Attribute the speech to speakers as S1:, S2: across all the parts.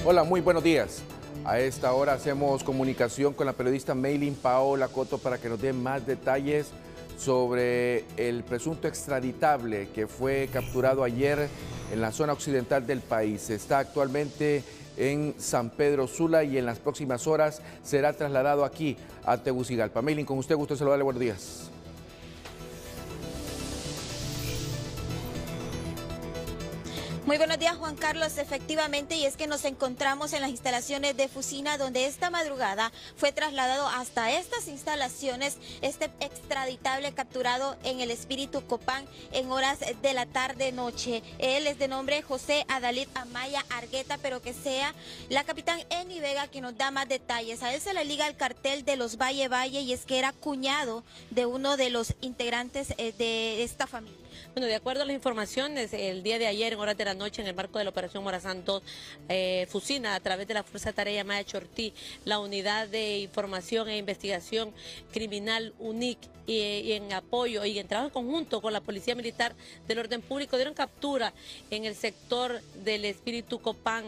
S1: Hola, muy buenos días. A esta hora hacemos comunicación con la periodista Maylin Paola Coto para que nos dé más detalles sobre el presunto extraditable que fue capturado ayer en la zona occidental del país. Está actualmente en San Pedro Sula y en las próximas horas será trasladado aquí a Tegucigalpa. Maylin, con usted, gusto saludarle, buenos días.
S2: Muy buenos días, Juan Carlos. Efectivamente, y es que nos encontramos en las instalaciones de Fusina, donde esta madrugada fue trasladado hasta estas instalaciones este extraditable capturado en el Espíritu Copán en horas de la tarde-noche. Él es de nombre José Adalid Amaya Argueta, pero que sea la capitán Eni Vega quien nos da más detalles. A él se le liga el cartel de los Valle Valle y es que era cuñado de uno de los integrantes de esta familia.
S3: Bueno, de acuerdo a las informaciones, el día de ayer, en horas de la noche, en el marco de la Operación Morazán 2, Fusina, a través de la Fuerza de Tarea Maya Chortí, la Unidad de Información e Investigación Criminal UNIC, y en apoyo y en trabajo conjunto con la Policía Militar del Orden Público, dieron captura en el sector del Espíritu Copán,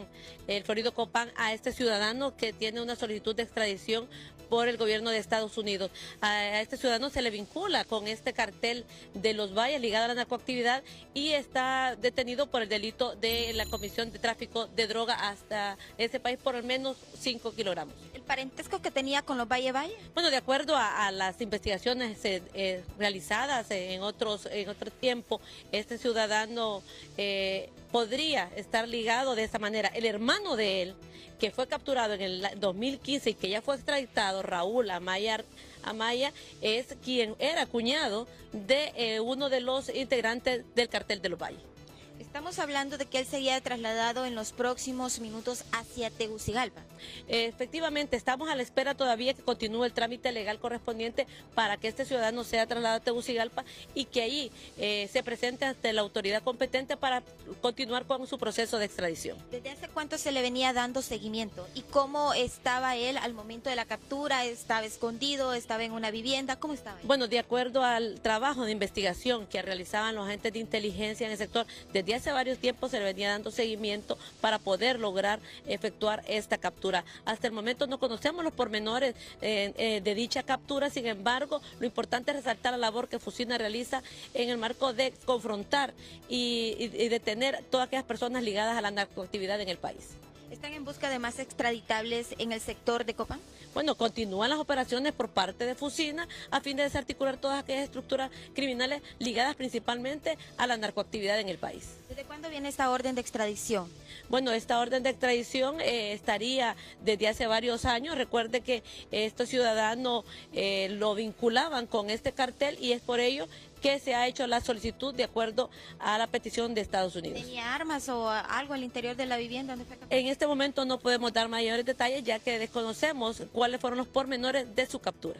S3: el Florido Copán, a este ciudadano que tiene una solicitud de extradición por el gobierno de Estados Unidos. A este ciudadano se le vincula con este cartel de los Valles ligado a la narcoactividad y está detenido por el delito de la comisión de tráfico de droga hasta ese país por al menos 5 kilogramos.
S2: ¿El parentesco que tenía con los Valle Valle?
S3: Bueno, de acuerdo a las investigaciones realizadas en otro tiempo, este ciudadano podría estar ligado de esa manera. El hermano de él, que fue capturado en el 2015 y que ya fue extraditado, Raúl Amaya, es quien era cuñado de uno de los integrantes del cartel de los Valles.
S2: Estamos hablando de que él sería trasladado en los próximos minutos hacia Tegucigalpa.
S3: Efectivamente, estamos a la espera todavía que continúe el trámite legal correspondiente para que este ciudadano sea trasladado a Tegucigalpa y que allí se presente ante la autoridad competente para continuar con su proceso de extradición.
S2: ¿Desde hace cuánto se le venía dando seguimiento? ¿Y cómo estaba él al momento de la captura? ¿Estaba escondido? ¿Estaba en una vivienda? ¿Cómo estaba él?
S3: Bueno, de acuerdo al trabajo de investigación que realizaban los agentes de inteligencia en el sector, desde hace varios tiempos se le venía dando seguimiento para poder lograr efectuar esta captura. Hasta el momento no conocemos los pormenores de dicha captura, sin embargo, lo importante es resaltar la labor que Fusina realiza en el marco de confrontar y detener todas aquellas personas ligadas a la narcoactividad en el país.
S2: ¿Están en busca de más extraditables en el sector de Copán?
S3: Bueno, continúan las operaciones por parte de Fusina a fin de desarticular todas aquellas estructuras criminales ligadas principalmente a la narcoactividad en el país.
S2: ¿Desde cuándo viene esta orden de extradición?
S3: Bueno, esta orden de extradición estaría desde hace varios años. Recuerde que estos ciudadanos lo vinculaban con este cartel y es por ello que se ha hecho la solicitud de acuerdo a la petición de Estados Unidos.
S2: ¿Tenía armas o algo al interior de la vivienda donde fue capturado?
S3: En este momento no podemos dar mayores detalles ya que desconocemos cuáles fueron los pormenores de su captura.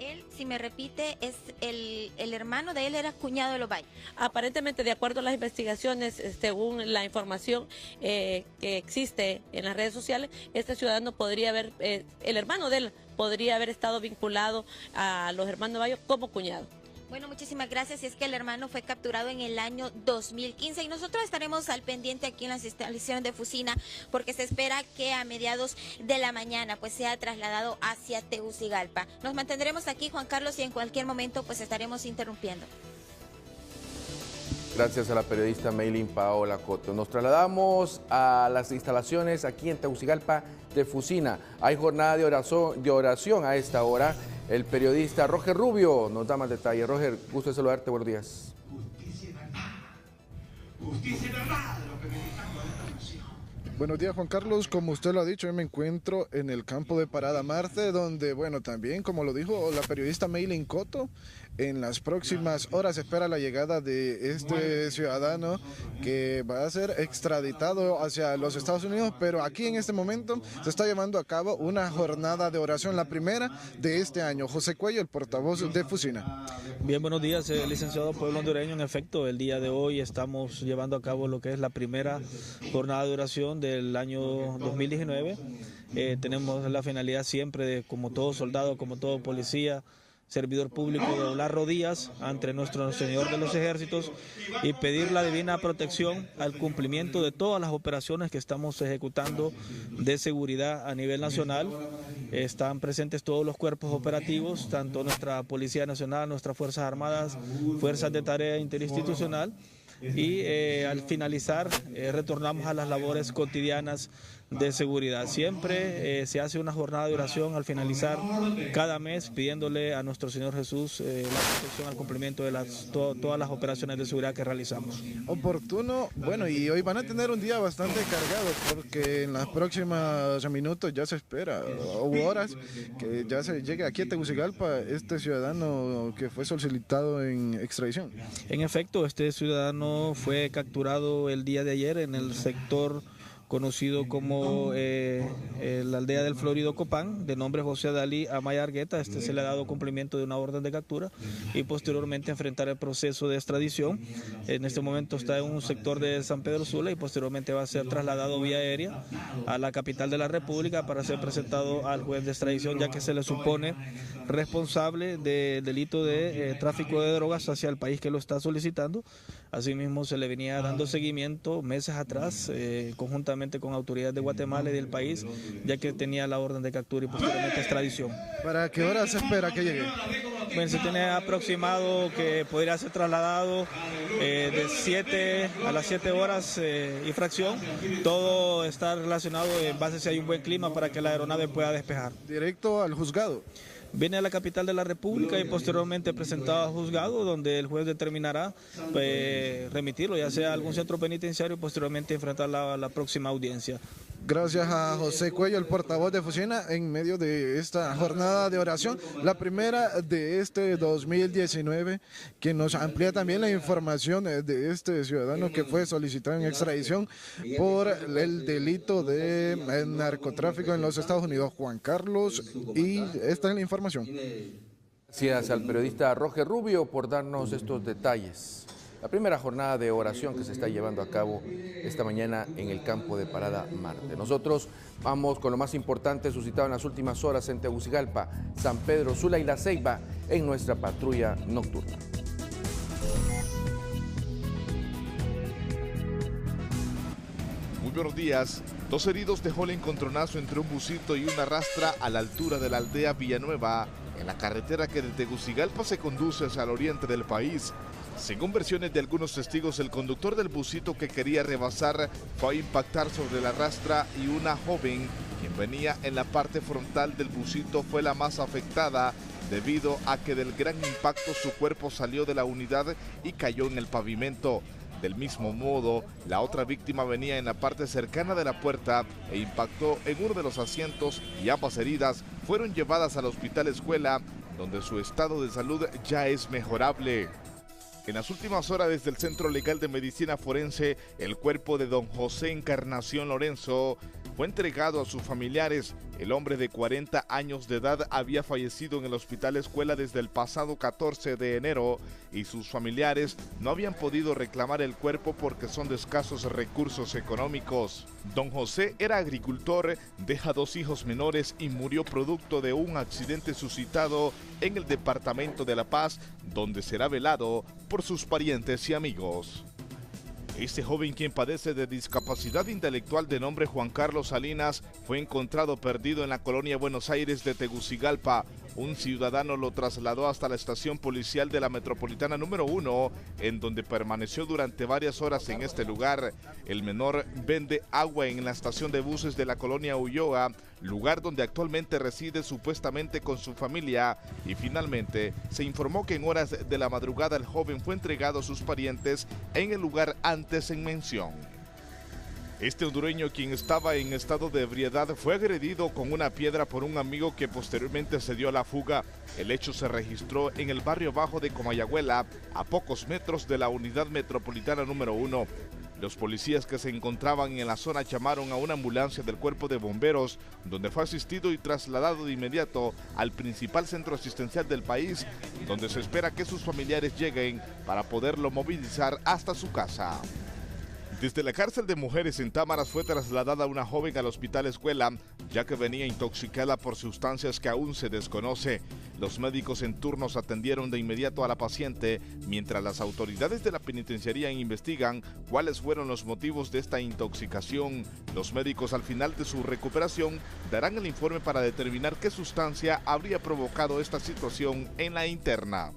S2: Él, si me repite, es el hermano de él, era cuñado de los Valle.
S3: Aparentemente, de acuerdo a las investigaciones, según la información que existe en las redes sociales, este ciudadano podría haber, el hermano de él podría haber estado vinculado a los hermanos Valle como cuñado.
S2: Bueno, muchísimas gracias. Y es que el hermano fue capturado en el año 2015 y nosotros estaremos al pendiente aquí en las instalaciones de Fusina porque se espera que a mediados de la mañana pues sea trasladado hacia Tegucigalpa. Nos mantendremos aquí, Juan Carlos, y en cualquier momento pues estaremos interrumpiendo.
S1: Gracias a la periodista Maylin Paola Coto. Nos trasladamos a las instalaciones aquí en Tegucigalpa de Fusina. Hay jornada de oración a esta hora. El periodista Roger Rubio nos da más detalles. Roger, gusto de saludarte, buenos días.
S4: Justicia y verdad. Justicia y verdad, lo que necesitamos de esta nación.
S5: Buenos días, Juan Carlos. Como usted lo ha dicho, yo me encuentro en el campo de Parada Marte, donde, bueno, también, como lo dijo la periodista Maylin Coto, en las próximas horas se espera la llegada de este ciudadano que va a ser extraditado hacia los Estados Unidos, pero aquí en este momento se está llevando a cabo una jornada de oración, la primera de este año. José Cuello, el portavoz de Fusina.
S6: Bien, buenos días, licenciado pueblo hondureño. En efecto, el día de hoy estamos llevando a cabo lo que es la primera jornada de oración del año 2019. Tenemos la finalidad siempre de, como todo soldado, como todo policía, servidor público doblar rodillas ante nuestro Señor de los Ejércitos y pedir la divina protección al cumplimiento de todas las operaciones que estamos ejecutando de seguridad a nivel nacional. Están presentes todos los cuerpos operativos, tanto nuestra Policía Nacional, nuestras Fuerzas Armadas, Fuerzas de Tarea Interinstitucional, y al finalizar retornamos a las labores cotidianas de seguridad. Siempre se hace una jornada de oración al finalizar cada mes pidiéndole a nuestro Señor Jesús la protección al cumplimiento de todas las operaciones de seguridad que realizamos.
S5: Oportuno, bueno, y hoy van a tener un día bastante cargado porque en los próximos minutos ya se espera, o horas, que ya se llegue aquí a Tegucigalpa este ciudadano que fue solicitado en extradición.
S6: En efecto, este ciudadano fue capturado el día de ayer en el sector conocido como la aldea del Florido Copán, de nombre José Dalí Amaya Argueta. Se le ha dado cumplimiento de una orden de captura y posteriormente enfrentar el proceso de extradición. En este momento está en un sector de San Pedro Sula y posteriormente va a ser trasladado vía aérea a la capital de la República para ser presentado al juez de extradición, ya que se le supone responsable del delito de tráfico de drogas hacia el país que lo está solicitando. Asimismo, se le venía dando seguimiento meses atrás, conjuntamente con autoridades de Guatemala y del país, ya que tenía la orden de captura y posteriormente extradición.
S5: ¿Para qué hora se espera que llegue?
S6: Bueno, se tiene aproximado que podría ser trasladado de 7 a las 7 horas y fracción. Todo está relacionado en base a si hay un buen clima para que la aeronave pueda despejar.
S5: Directo al juzgado.
S6: Viene a la capital de la República y posteriormente presentado al juzgado, donde el juez determinará remitirlo, ya sea a algún centro penitenciario, y posteriormente enfrentar la próxima audiencia.
S5: Gracias a José Cuello, el portavoz de Fusina, en medio de esta jornada de oración, la primera de este 2019, que nos amplía también la información de este ciudadano que fue solicitado en extradición por el delito de narcotráfico en los Estados Unidos. Juan Carlos, y esta es la información.
S1: Gracias al periodista Roger Rubio por darnos estos detalles. La primera jornada de oración que se está llevando a cabo esta mañana en el campo de Parada Marte. Nosotros vamos con lo más importante suscitado en las últimas horas en Tegucigalpa, San Pedro Sula y La Ceiba en nuestra patrulla nocturna.
S7: Muy buenos días. 2 heridos dejó el encontronazo entre un busito y una rastra a la altura de la aldea Villanueva, en la carretera que de Tegucigalpa se conduce hacia el oriente del país. Según versiones de algunos testigos, el conductor del busito que quería rebasar fue a impactar sobre la rastra y una joven, quien venía en la parte frontal del busito, fue la más afectada debido a que del gran impacto su cuerpo salió de la unidad y cayó en el pavimento. Del mismo modo, la otra víctima venía en la parte cercana de la puerta e impactó en uno de los asientos y ambas heridas fueron llevadas al Hospital Escuela, donde su estado de salud ya es mejorable. En las últimas horas, desde el Centro Legal de Medicina Forense, el cuerpo de don José Encarnación Lorenzo fue entregado a sus familiares. El hombre de 40 años de edad había fallecido en el Hospital Escuela desde el pasado 14 de enero y sus familiares no habían podido reclamar el cuerpo porque son de escasos recursos económicos. Don José era agricultor, deja 2 hijos menores y murió producto de un accidente suscitado en el departamento de La Paz, donde será velado por sus parientes y amigos. Este joven, quien padece de discapacidad intelectual de nombre Juan Carlos Salinas, fue encontrado perdido en la colonia Buenos Aires de Tegucigalpa. Un ciudadano lo trasladó hasta la estación policial de la Metropolitana número 1, en donde permaneció durante varias horas en este lugar. El menor vende agua en la estación de buses de la colonia Ulloa, lugar donde actualmente reside supuestamente con su familia, y finalmente se informó que en horas de la madrugada el joven fue entregado a sus parientes en el lugar antes en mención. Este hondureño, quien estaba en estado de ebriedad, fue agredido con una piedra por un amigo que posteriormente se dio a la fuga. El hecho se registró en el barrio bajo de Comayagüela, a pocos metros de la unidad metropolitana número 1. Los policías que se encontraban en la zona llamaron a una ambulancia del cuerpo de bomberos, donde fue asistido y trasladado de inmediato al principal centro asistencial del país, donde se espera que sus familiares lleguen para poderlo movilizar hasta su casa. Desde la cárcel de mujeres en Támaras fue trasladada una joven al Hospital Escuela, ya que venía intoxicada por sustancias que aún se desconoce. Los médicos en turnos atendieron de inmediato a la paciente, mientras las autoridades de la penitenciaría investigan cuáles fueron los motivos de esta intoxicación. Los médicos al final de su recuperación darán el informe para determinar qué sustancia habría provocado esta situación en la interna.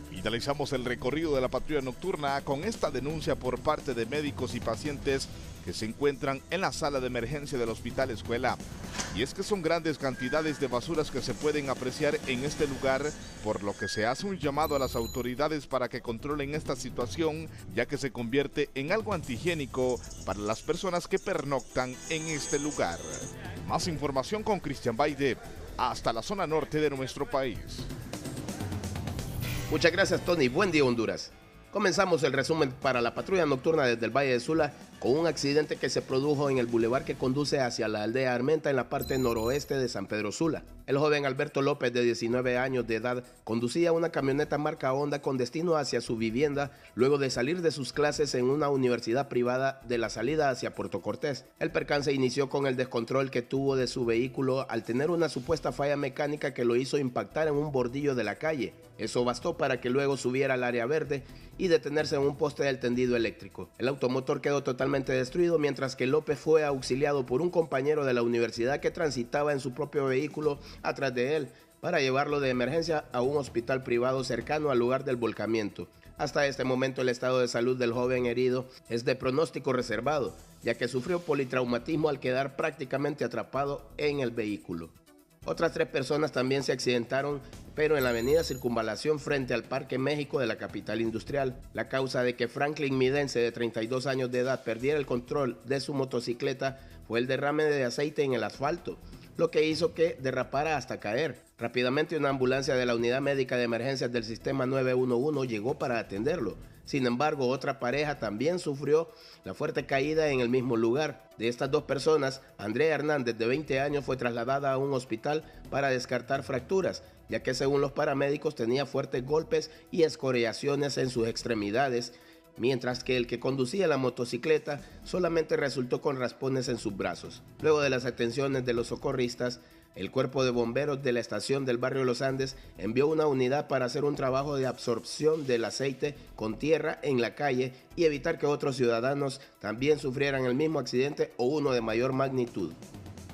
S7: Finalizamos el recorrido de la patrulla nocturna con esta denuncia por parte de médicos y pacientes que se encuentran en la sala de emergencia del Hospital Escuela. Y es que son grandes cantidades de basuras que se pueden apreciar en este lugar, por lo que se hace un llamado a las autoridades para que controlen esta situación, ya que se convierte en algo antihigiénico para las personas que pernoctan en este lugar. Más información con Cristian Baide, hasta la zona norte de nuestro país.
S8: Muchas gracias, Tony. Buen día, Honduras. Comenzamos el resumen para la patrulla nocturna desde el Valle de Sula con un accidente que se produjo en el bulevar que conduce hacia la aldea Armenta en la parte noroeste de San Pedro Sula. El joven Alberto López, de 19 años de edad, conducía una camioneta marca Honda con destino hacia su vivienda luego de salir de sus clases en una universidad privada de la salida hacia Puerto Cortés. El percance inició con el descontrol que tuvo de su vehículo al tener una supuesta falla mecánica que lo hizo impactar en un bordillo de la calle. Eso bastó para que luego subiera al área verde y detenerse en un poste del tendido eléctrico. El automotor quedó totalmente destruido, mientras que López fue auxiliado por un compañero de la universidad que transitaba en su propio vehículo atrás de él para llevarlo de emergencia a un hospital privado cercano al lugar del volcamiento. Hasta este momento el estado de salud del joven herido es de pronóstico reservado, ya que sufrió politraumatismo al quedar prácticamente atrapado en el vehículo. Otras 3 personas también se accidentaron, pero en la avenida Circunvalación frente al Parque México de la capital industrial. La causa de que Franklin Midense, de 32 años de edad, perdiera el control de su motocicleta fue el derrame de aceite en el asfalto, lo que hizo que derrapara hasta caer. Rápidamente una ambulancia de la Unidad Médica de Emergencias del Sistema 911 llegó para atenderlo. Sin embargo, otra pareja también sufrió la fuerte caída en el mismo lugar. De estas 2 personas, Andrea Hernández, de 20 años, fue trasladada a un hospital para descartar fracturas, ya que según los paramédicos tenía fuertes golpes y escoriaciones en sus extremidades, mientras que el que conducía la motocicleta solamente resultó con raspones en sus brazos. Luego de las atenciones de los socorristas, el cuerpo de bomberos de la estación del barrio Los Andes envió una unidad para hacer un trabajo de absorción del aceite con tierra en la calle y evitar que otros ciudadanos también sufrieran el mismo accidente o uno de mayor magnitud.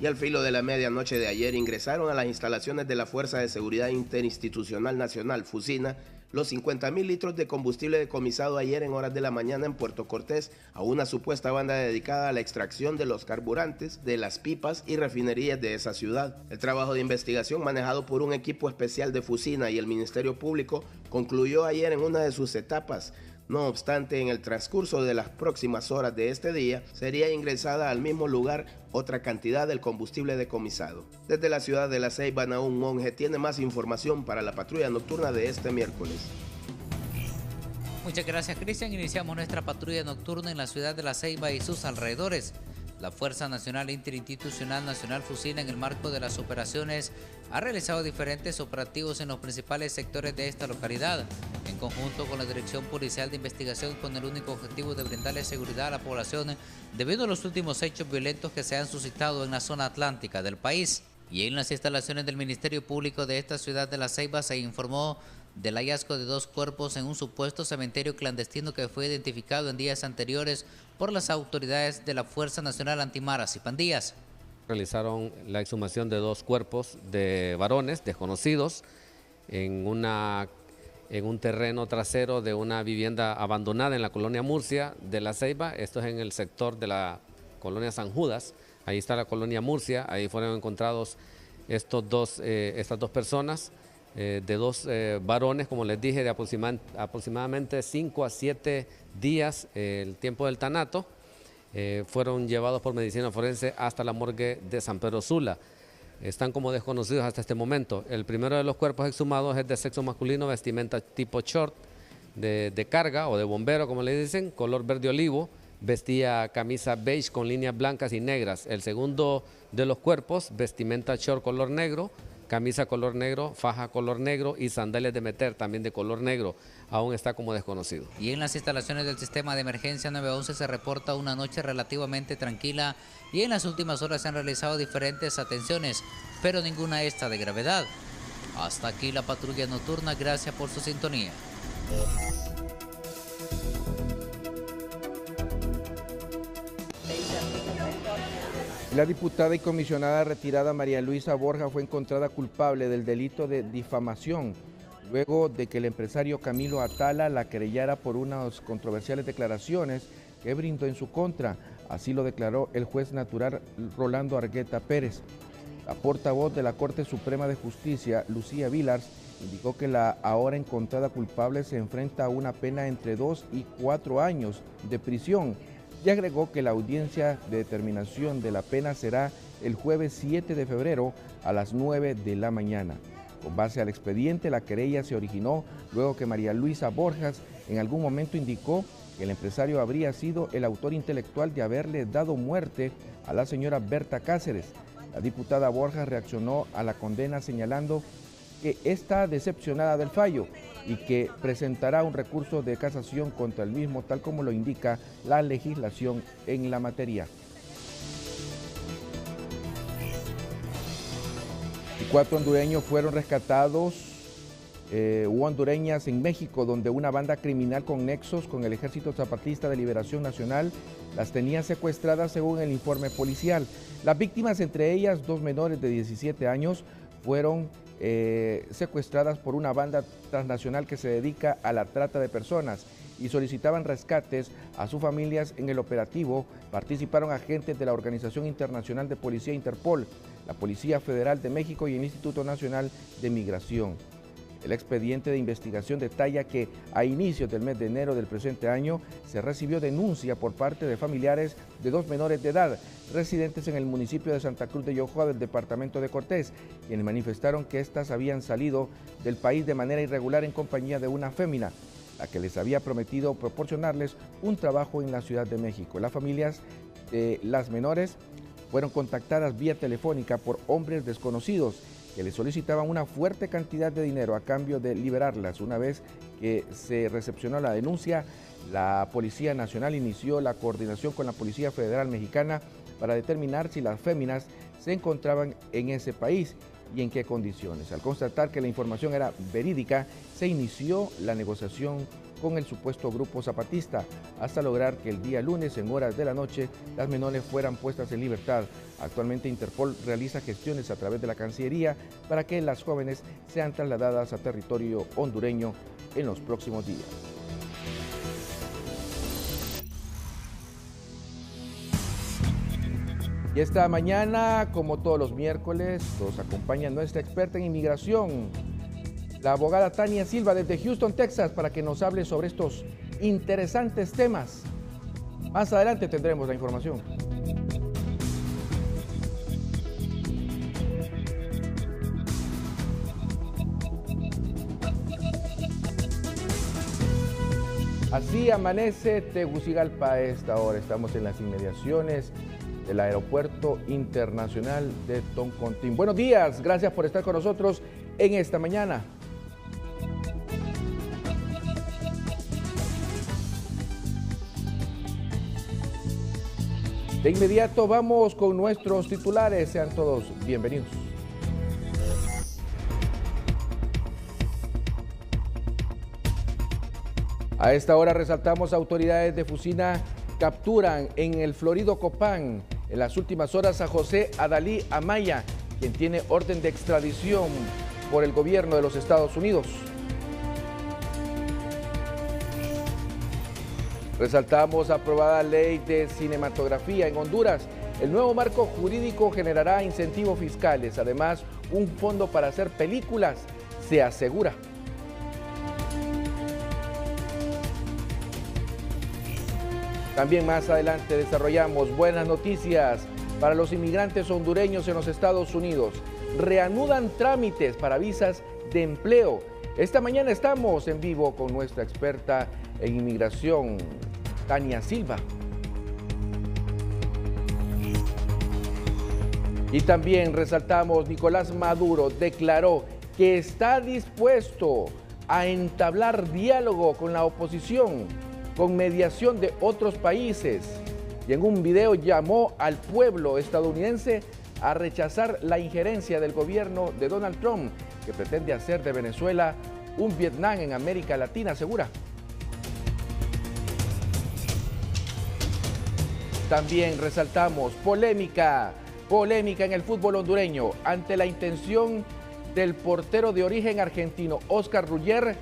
S8: Y al filo de la medianoche de ayer ingresaron a las instalaciones de la Fuerza de Seguridad Interinstitucional Nacional, FUSINA, los 50.000 litros de combustible decomisado ayer en horas de la mañana en Puerto Cortés a una supuesta banda dedicada a la extracción de los carburantes de las pipas y refinerías de esa ciudad. El trabajo de investigación manejado por un equipo especial de FUSINA y el Ministerio Público concluyó ayer en una de sus etapas. No obstante, en el transcurso de las próximas horas de este día, sería ingresada al mismo lugar otra cantidad del combustible decomisado. Desde la ciudad de La Ceiba, Naún Monge tiene más información para la patrulla nocturna de este miércoles.
S9: Muchas gracias, Cristian. Iniciamos nuestra patrulla nocturna en la ciudad de La Ceiba y sus alrededores. La Fuerza Nacional Interinstitucional Nacional FUSINA, en el marco de las operaciones, ha realizado diferentes operativos en los principales sectores de esta localidad, en conjunto con la Dirección Policial de Investigación, con el único objetivo de brindarle seguridad a la población debido a los últimos hechos violentos que se han suscitado en la zona atlántica del país. Y en las instalaciones del Ministerio Público de esta ciudad de La Ceiba se informó del hallazgo de 2 cuerpos en un supuesto cementerio clandestino que fue identificado en días anteriores por las autoridades de la Fuerza Nacional Antimaras y Pandillas.
S10: Realizaron la exhumación de 2 cuerpos de varones desconocidos en un terreno trasero de una vivienda abandonada en la colonia Murcia de La Ceiba. Esto es en el sector de la colonia San Judas. Ahí está la colonia Murcia. Ahí fueron encontrados estas dos personas. De 2 varones, como les dije, de aproximadamente 5 a 7 días el tiempo del tanato, fueron llevados por medicina forense hasta la morgue de San Pedro Sula. Están como desconocidos hasta este momento. El primero de los cuerpos exhumados es de sexo masculino, vestimenta tipo short, de carga o de bombero, como le dicen, color verde olivo, vestía camisa beige con líneas blancas y negras. El segundo de los cuerpos, vestimenta short color negro, camisa color negro, faja color negro y sandalias de meter también de color negro. Aún está como desconocido.
S9: Y en las instalaciones del sistema de emergencia 911 se reporta una noche relativamente tranquila y en las últimas horas se han realizado diferentes atenciones, pero ninguna esta de gravedad. Hasta aquí la patrulla nocturna, gracias por su sintonía.
S1: La diputada y comisionada retirada María Luisa Borja fue encontrada culpable del delito de difamación, luego de que el empresario Camilo Atala la querellara por unas controversiales declaraciones que brindó en su contra. Así lo declaró el juez natural Rolando Argueta Pérez. La portavoz de la Corte Suprema de Justicia, Lucía Vilars, indicó que la ahora encontrada culpable se enfrenta a una pena entre 2 y 4 años de prisión y agregó que la audiencia de determinación de la pena será el jueves 7 de febrero a las 9 de la mañana. Con base al expediente, la querella se originó luego que María Luisa Borjas en algún momento indicó que el empresario habría sido el autor intelectual de haberle dado muerte a la señora Berta Cáceres. La diputada Borjas reaccionó a la condena señalando que está decepcionada del fallo y que presentará un recurso de casación contra el mismo, tal como lo indica la legislación en la materia. Y 4 hondureños fueron rescatados, hondureñas en México, donde una banda criminal con nexos con el Ejército Zapatista de Liberación Nacional las tenía secuestradas según el informe policial. Las víctimas, entre ellas 2 menores de 17 años, fueron secuestradas por una banda transnacional que se dedica a la trata de personas y solicitaban rescates a sus familias. En el operativo participaron agentes de la Organización Internacional de Policía Interpol, la Policía Federal de México y el Instituto Nacional de Migración. El expediente de investigación detalla que a inicios del mes de enero del presente año se recibió denuncia por parte de familiares de 2 menores de edad residentes en el municipio de Santa Cruz de Yojoa del departamento de Cortés, quienes manifestaron que éstas habían salido del país de manera irregular en compañía de una fémina, la que les había prometido proporcionarles un trabajo en la Ciudad de México. Las familias de las menores fueron contactadas vía telefónica por hombres desconocidos que les solicitaban una fuerte cantidad de dinero a cambio de liberarlas. Una vez que se recepcionó la denuncia, la Policía Nacional inició la coordinación con la Policía Federal Mexicana para determinar si las féminas se encontraban en ese país y en qué condiciones. Al constatar que la información era verídica, se inició la negociación con el supuesto grupo zapatista hasta lograr que el día lunes en horas de la noche las menores fueran puestas en libertad. Actualmente Interpol realiza gestiones a través de la Cancillería para que las jóvenes sean trasladadas a territorio hondureño en los próximos días. Y esta mañana, como todos los miércoles, nos acompaña nuestra experta en inmigración, la abogada Tania Silva desde Houston, Texas, para que nos hable sobre estos interesantes temas. Más adelante tendremos la información. Así amanece Tegucigalpa a esta hora. Estamos en las inmediaciones del Aeropuerto Internacional de Toncontín. Buenos días, gracias por estar con nosotros en esta mañana. De inmediato vamos con nuestros titulares. Sean todos bienvenidos. A esta hora resaltamos: autoridades de Fusina capturan en el Florido Copán en las últimas horas a José Adalí Amaya, quien tiene orden de extradición por el gobierno de los Estados Unidos. Resaltamos: aprobada ley de cinematografía en Honduras. El nuevo marco jurídico generará incentivos fiscales. Además, un fondo para hacer películas se asegura. También más adelante desarrollamos buenas noticias para los inmigrantes hondureños en los Estados Unidos. Reanudan trámites para visas de empleo. Esta mañana estamos en vivo con nuestra experta en inmigración, Tania Silva. Y también resaltamos, Nicolás Maduro declaró que está dispuesto a entablar diálogo con la oposición, con mediación de otros países. Y en un video llamó al pueblo estadounidense a rechazar la injerencia del gobierno de Donald Trump, que pretende hacer de Venezuela un Vietnam en América Latina, asegura. También resaltamos polémica en el fútbol hondureño ante la intención del portero de origen argentino Oscar Ruller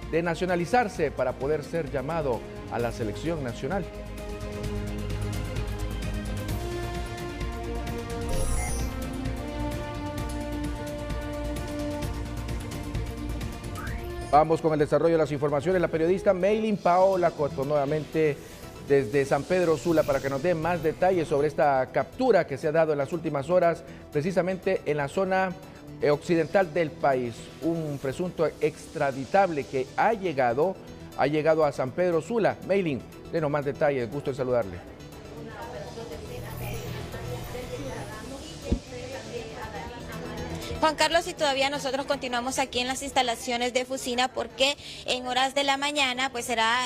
S1: de nacionalizarse para poder ser llamado a la selección nacional. Vamos con el desarrollo de las informaciones. La periodista Maylin Paola Coto nuevamente desde San Pedro Sula para que nos dé más detalles sobre esta captura que se ha dado en las últimas horas, precisamente en la zona occidental del país. Un presunto extraditable que ha llegado a San Pedro Sula. Maylin, denos más detalles, gusto en saludarle.
S2: Juan Carlos, y todavía nosotros continuamos aquí en las instalaciones de Fusina porque en horas de la mañana pues será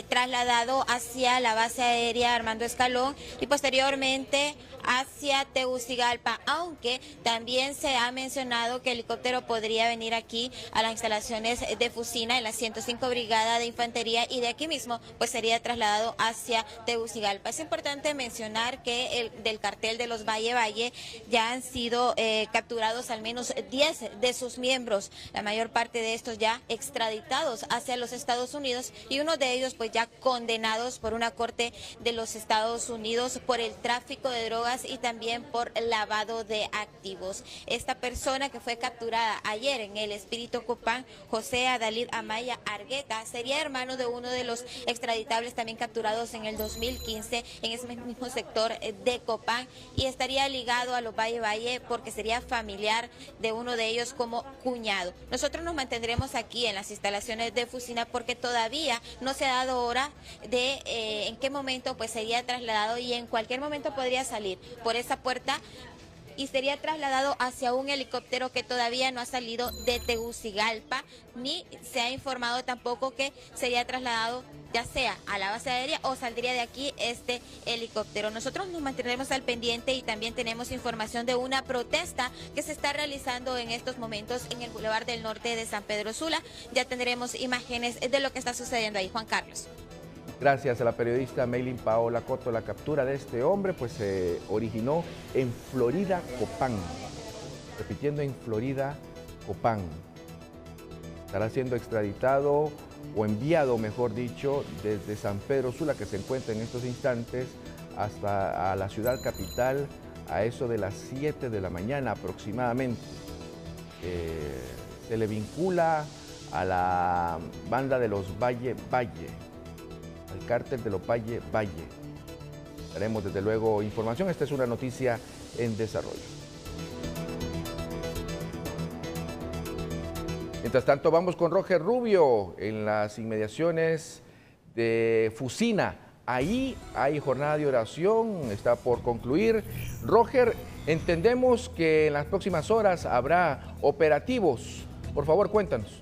S2: trasladado hacia la base aérea Armando Escalón y posteriormente hacia Tegucigalpa, aunque también se ha mencionado que el helicóptero podría venir aquí a las instalaciones de Fusina en la 105 Brigada de Infantería y de aquí mismo pues sería trasladado hacia Tegucigalpa. Es importante mencionar que del cartel de los Valle ya han sido capturados al menos 10 de sus miembros, la mayor parte de estos ya extraditados hacia los Estados Unidos y uno de ellos pues ya condenados por una corte de los Estados Unidos por el tráfico de drogas y también por lavado de activos. Esta persona que fue capturada ayer en el Espíritu Copán, José Adalid Amaya Argueta, sería hermano de uno de los extraditables también capturados en el 2015 en ese mismo sector de Copán y estaría ligado a los Valle porque sería familiar de uno de ellos como cuñado. Nosotros nos mantendremos aquí en las instalaciones de Fusina porque todavía no se ha dado hora de en qué momento pues sería trasladado y en cualquier momento podría salir por esa puerta y sería trasladado hacia un helicóptero que todavía no ha salido de Tegucigalpa, ni se ha informado tampoco que sería trasladado ya sea a la base aérea o saldría de aquí este helicóptero. Nosotros nos mantendremos al pendiente y también tenemos información de una protesta que se está realizando en estos momentos en el Boulevard del Norte de San Pedro Sula. Ya tendremos imágenes de lo que está sucediendo ahí. Juan Carlos.
S1: Gracias a la periodista Maylin Paola Coto. La captura de este hombre pues se originó en Florida Copán. Repitiendo, en Florida Copán. Estará siendo extraditado o enviado, mejor dicho, desde San Pedro Sula, que se encuentra en estos instantes, hasta a la ciudad capital a eso de las 7 de la mañana aproximadamente. Se le vincula a la banda de los Valle, al cártel de los Valle. Daremos desde luego información. Esta es una noticia en desarrollo. Mientras tanto, vamos con Roger Rubio en las inmediaciones de Fusina. Ahí hay jornada de oración, está por concluir. Roger, entendemos que en las próximas horas habrá operativos. Por favor, cuéntanos.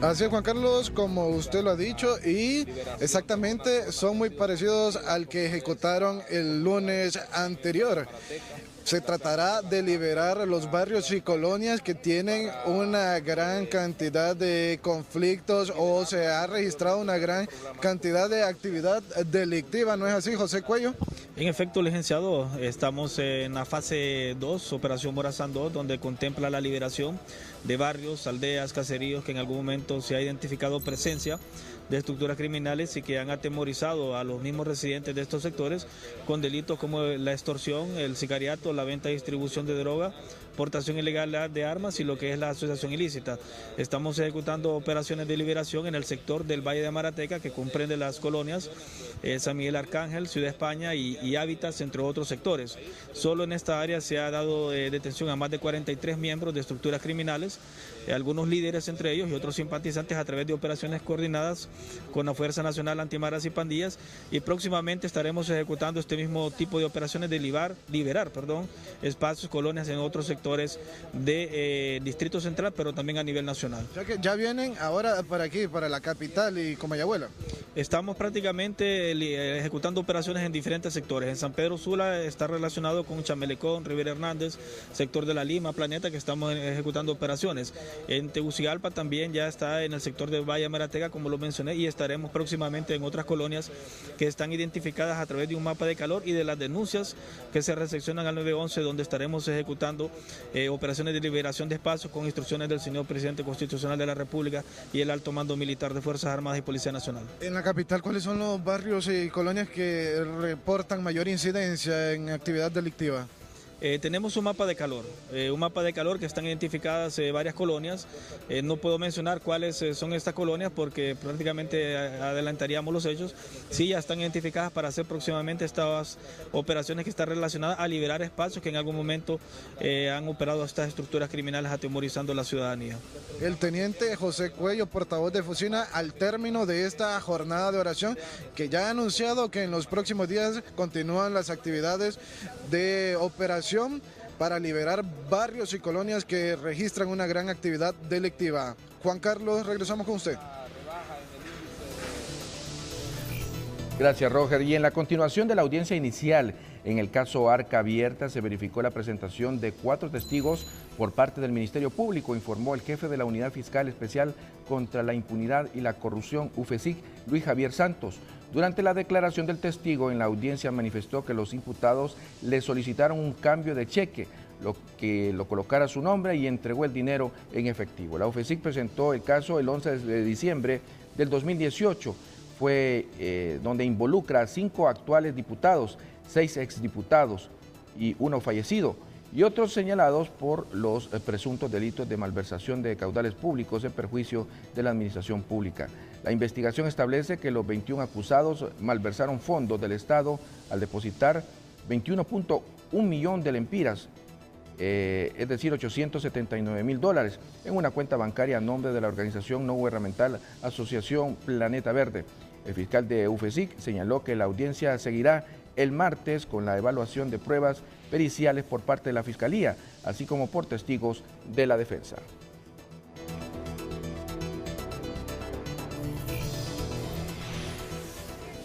S5: Así es, Juan Carlos, como usted lo ha dicho, y exactamente son muy parecidos al que ejecutaron el lunes anterior. Se tratará de liberar los barrios y colonias que tienen una gran cantidad de conflictos o se ha registrado una gran cantidad de actividad delictiva, ¿no es así, José Cuello?
S6: En efecto, licenciado, estamos en la fase 2, Operación Morazán 2, donde contempla la liberación de barrios, aldeas, caseríos que en algún momento se ha identificado presencia de estructuras criminales y que han atemorizado a los mismos residentes de estos sectores con delitos como la extorsión, el sicariato, la venta y distribución de droga, portación ilegal de armas y lo que es la asociación ilícita. Estamos ejecutando operaciones de liberación en el sector del Valle de Marateca, que comprende las colonias San Miguel Arcángel, Ciudad España y Hábitats, entre otros sectores. Solo en esta área se ha dado detención a más de 43 miembros de estructuras criminales, algunos líderes entre ellos y otros simpatizantes a través de operaciones coordinadas con la Fuerza Nacional Antimaras y Pandillas, y próximamente estaremos ejecutando este mismo tipo de operaciones de liberar espacios, colonias en otros sectores de Distrito Central, pero también a nivel nacional.
S5: Ya que ya vienen ahora para aquí, para la capital y Comayagüela.
S6: Estamos prácticamente ejecutando operaciones en diferentes sectores. En San Pedro Sula está relacionado con Chamelecón, Rivera Hernández, sector de La Lima, Planeta, que estamos ejecutando operaciones. En Tegucigalpa también ya está en el sector del Valle de Marateca, como lo mencioné, y estaremos próximamente en otras colonias que están identificadas a través de un mapa de calor y de las denuncias que se recepcionan al 911, donde estaremos ejecutando operaciones de liberación de espacios con instrucciones del señor Presidente Constitucional de la República y el Alto Mando Militar de Fuerzas Armadas y Policía Nacional.
S5: En la capital, ¿cuáles son los barrios y colonias que reportan mayor incidencia en actividad delictiva?
S6: Tenemos un mapa de calor que están identificadas varias colonias. No puedo mencionar cuáles son estas colonias porque prácticamente adelantaríamos los hechos. Sí, ya están identificadas para hacer próximamente estas operaciones que están relacionadas a liberar espacios que en algún momento han operado estas estructuras criminales atemorizando a la ciudadanía.
S5: El teniente José Cuello, portavoz de Fusina, al término de esta jornada de oración, que ya ha anunciado que en los próximos días continúan las actividades de operación para liberar barrios y colonias que registran una gran actividad delictiva. Juan Carlos, regresamos con usted.
S1: Gracias, Roger. Y en la continuación de la audiencia inicial en el caso Arca Abierta se verificó la presentación de 4 testigos por parte del Ministerio Público, informó el jefe de la Unidad Fiscal Especial contra la Impunidad y la Corrupción, UFESIC, Luis Javier Santos. Durante la declaración del testigo en la audiencia manifestó que los imputados le solicitaron un cambio de cheque, lo que lo colocara a su nombre y entregó el dinero en efectivo. La UFESIC presentó el caso el 11 de diciembre del 2018, fue donde involucra a 5 actuales diputados, 6 exdiputados y 1 fallecido, y otros señalados por los presuntos delitos de malversación de caudales públicos en perjuicio de la administración pública. La investigación establece que los 21 acusados malversaron fondos del Estado al depositar 21.1 millones de lempiras, es decir, $879.000 en una cuenta bancaria a nombre de la organización no gubernamental Asociación Planeta Verde. El fiscal de UFESIC señaló que la audiencia seguirá el martes con la evaluación de pruebas periciales por parte de la Fiscalía, así como por testigos de la defensa.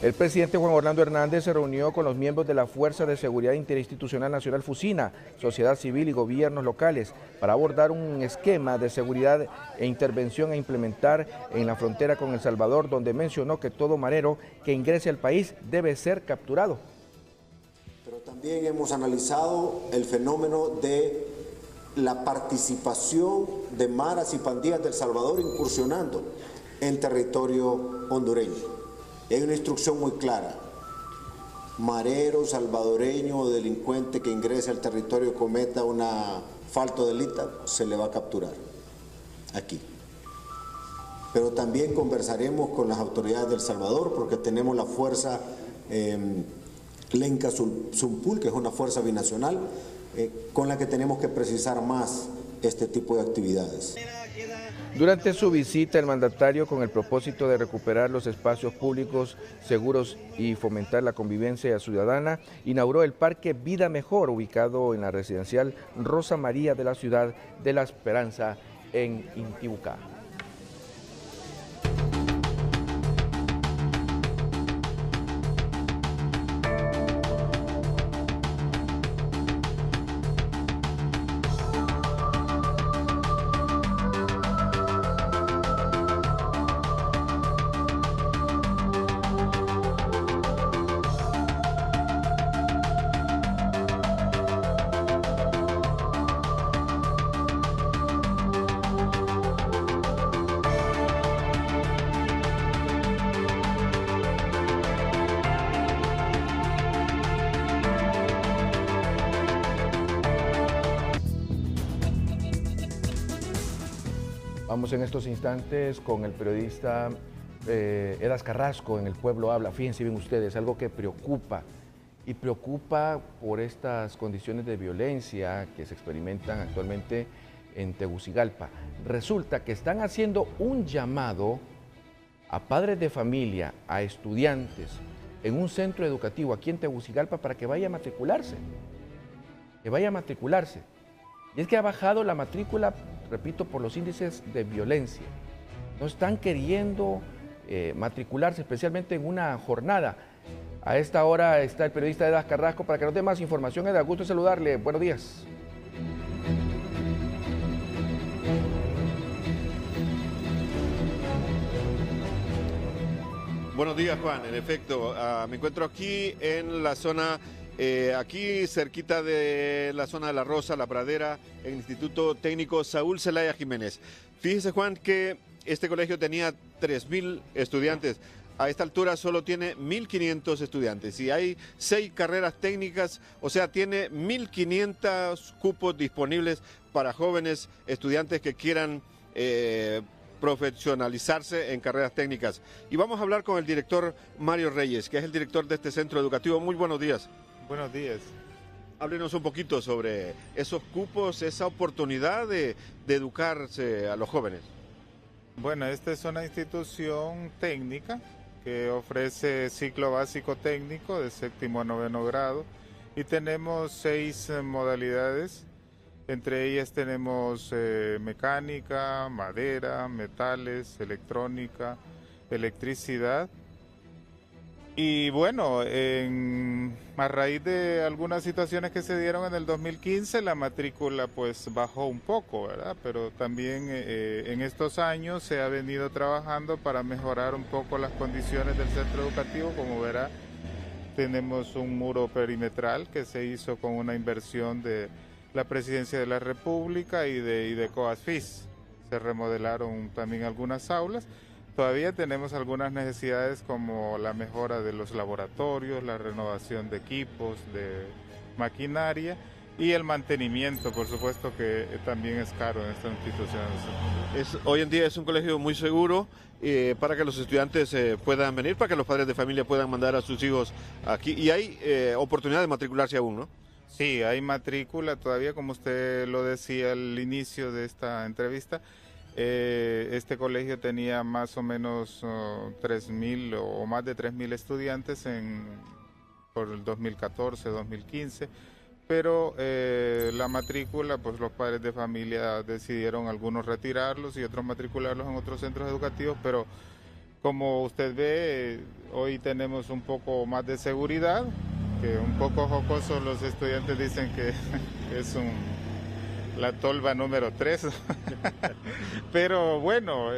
S1: El presidente Juan Orlando Hernández se reunió con los miembros de la Fuerza de Seguridad Interinstitucional Nacional Fusina, sociedad civil y gobiernos locales para abordar un esquema de seguridad e intervención a implementar en la frontera con El Salvador, donde mencionó que todo marero que ingrese al país debe ser capturado.
S11: Pero también hemos analizado el fenómeno de la participación de maras y pandillas de El Salvador incursionando en territorio hondureño. Y hay una instrucción muy clara: marero, salvadoreño o delincuente que ingrese al territorio y cometa una falta delito, se le va a capturar aquí. Pero también conversaremos con las autoridades de El Salvador porque tenemos la fuerza Lenca Zumpul, que es una fuerza binacional, con la que tenemos que precisar más este tipo de actividades.
S1: Durante su visita, el mandatario, con el propósito de recuperar los espacios públicos seguros y fomentar la convivencia ciudadana, inauguró el Parque Vida Mejor, ubicado en la residencial Rosa María de la ciudad de La Esperanza, en Intibucá. Vamos en estos instantes con el periodista Edas Carrasco en El Pueblo Habla. Fíjense bien ustedes, algo que preocupa y preocupa por estas condiciones de violencia que se experimentan actualmente en Tegucigalpa. Resulta que están haciendo un llamado a padres de familia, a estudiantes, en un centro educativo aquí en Tegucigalpa para que vaya a matricularse. Que vaya a matricularse. Y es que ha bajado la matrícula, repito, por los índices de violencia. No están queriendo matricularse, especialmente en una jornada. A esta hora está el periodista Edas Carrasco para que nos dé más información. Edas, gusto saludarle. Buenos días.
S12: Buenos días, Juan. En efecto, me encuentro aquí en la zona, aquí cerquita de la zona de La Rosa, La Pradera, en el Instituto Técnico Saúl Zelaya Jiménez. Fíjese, Juan, que este colegio tenía 3.000 estudiantes. A esta altura solo tiene 1.500 estudiantes y hay 6 carreras técnicas, o sea, tiene 1.500 cupos disponibles para jóvenes estudiantes que quieran profesionalizarse en carreras técnicas. Y vamos a hablar con el director Mario Reyes, que es el director de este centro educativo. Muy buenos días.
S13: Buenos días.
S12: Háblenos un poquito sobre esos cupos, esa oportunidad de educarse a los jóvenes.
S13: Bueno, esta es una institución técnica que ofrece ciclo básico técnico de 7º a 9º grado y tenemos 6 modalidades. Entre ellas tenemos mecánica, madera, metales, electrónica, electricidad. Y bueno, a raíz de algunas situaciones que se dieron en el 2015, la matrícula pues bajó un poco, ¿verdad? Pero también en estos años se ha venido trabajando para mejorar un poco las condiciones del centro educativo. Como verá, tenemos un muro perimetral que se hizo con una inversión de la Presidencia de la República y de COASFIS. Se remodelaron también algunas aulas. Todavía tenemos algunas necesidades como la mejora de los laboratorios, la renovación de equipos, de maquinaria y el mantenimiento, por supuesto, que también es caro en esta institución.
S12: Hoy en día es un colegio muy seguro para que los estudiantes puedan venir, para que los padres de familia puedan mandar a sus hijos aquí. Y hay oportunidad de matricularse aún, ¿no?
S13: Sí, hay matrícula todavía, como usted lo decía al inicio de esta entrevista. Este colegio tenía más o menos 3.000 o más de 3.000 estudiantes por el 2014-2015, pero la matrícula, pues los padres de familia decidieron algunos retirarlos y otros matricularlos en otros centros educativos, pero como usted ve, hoy tenemos un poco más de seguridad, que un poco jocoso los estudiantes dicen que es la tolva número 3, pero bueno,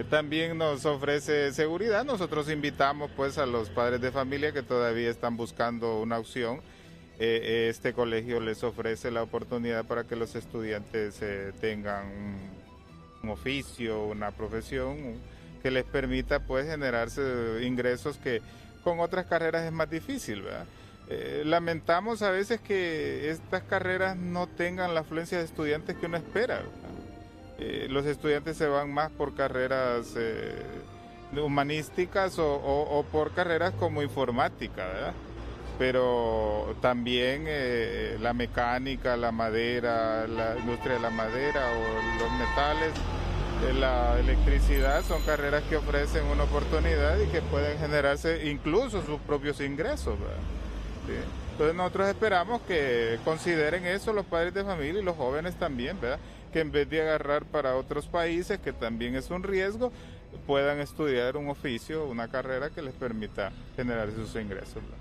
S13: también nos ofrece seguridad. Nosotros invitamos pues a los padres de familia que todavía están buscando una opción. Este colegio les ofrece la oportunidad para que los estudiantes tengan un oficio, una profesión que les permita pues generarse ingresos que con otras carreras es más difícil, ¿verdad? Lamentamos a veces que estas carreras no tengan la afluencia de estudiantes que uno espera. Los estudiantes se van más por carreras humanísticas o por carreras como informática, ¿verdad? Pero también la mecánica, la madera, la industria de la madera o los metales, la electricidad son carreras que ofrecen una oportunidad y que pueden generarse incluso sus propios ingresos, ¿verdad? Sí. Entonces nosotros esperamos que consideren eso los padres de familia y los jóvenes también, ¿verdad? Que en vez de agarrar para otros países, que también es un riesgo, puedan estudiar un oficio, una carrera que les permita generar sus ingresos, ¿verdad?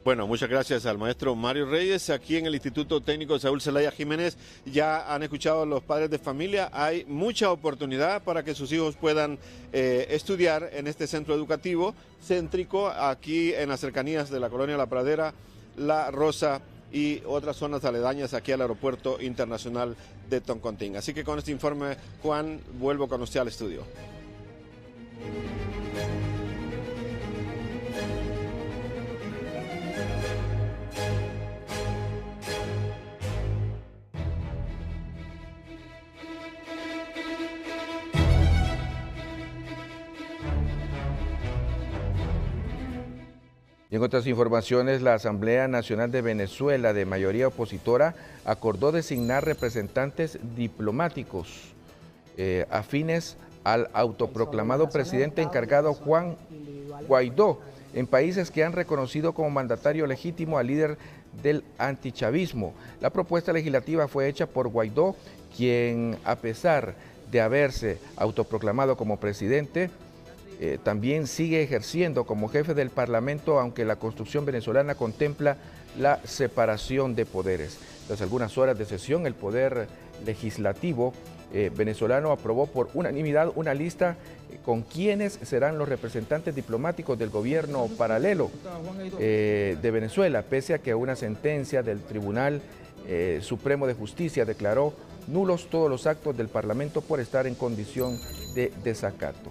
S12: Bueno, muchas gracias al maestro Mario Reyes. Aquí en el Instituto Técnico Saúl Zelaya Jiménez ya han escuchado a los padres de familia. Hay mucha oportunidad para que sus hijos puedan estudiar en este centro educativo céntrico, aquí en las cercanías de la colonia La Pradera, La Rosa y otras zonas aledañas aquí al Aeropuerto Internacional de Toncontín. Así que con este informe, Juan, vuelvo con usted al estudio.
S1: Y en otras informaciones, la Asamblea Nacional de Venezuela, de mayoría opositora, acordó designar representantes diplomáticos afines al autoproclamado presidente encargado Juan Guaidó en países que han reconocido como mandatario legítimo al líder del antichavismo. La propuesta legislativa fue hecha por Guaidó, quien, a pesar de haberse autoproclamado como presidente, también sigue ejerciendo como jefe del Parlamento, aunque la Constitución venezolana contempla la separación de poderes. Tras algunas horas de sesión, el Poder Legislativo venezolano aprobó por unanimidad una lista con quienes serán los representantes diplomáticos del gobierno paralelo de Venezuela, pese a que una sentencia del Tribunal Supremo de Justicia declaró nulos todos los actos del Parlamento por estar en condición de desacato.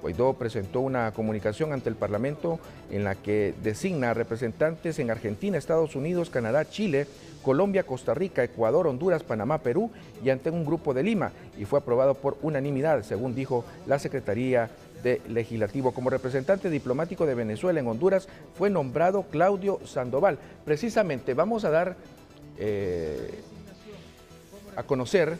S1: Guaidó presentó una comunicación ante el Parlamento en la que designa representantes en Argentina, Estados Unidos, Canadá, Chile, Colombia, Costa Rica, Ecuador, Honduras, Panamá, Perú y ante un grupo de Lima, y fue aprobado por unanimidad, según dijo la Secretaría de Legislativo. Como representante diplomático de Venezuela en Honduras fue nombrado Claudio Sandoval. Precisamente vamos a dar a conocer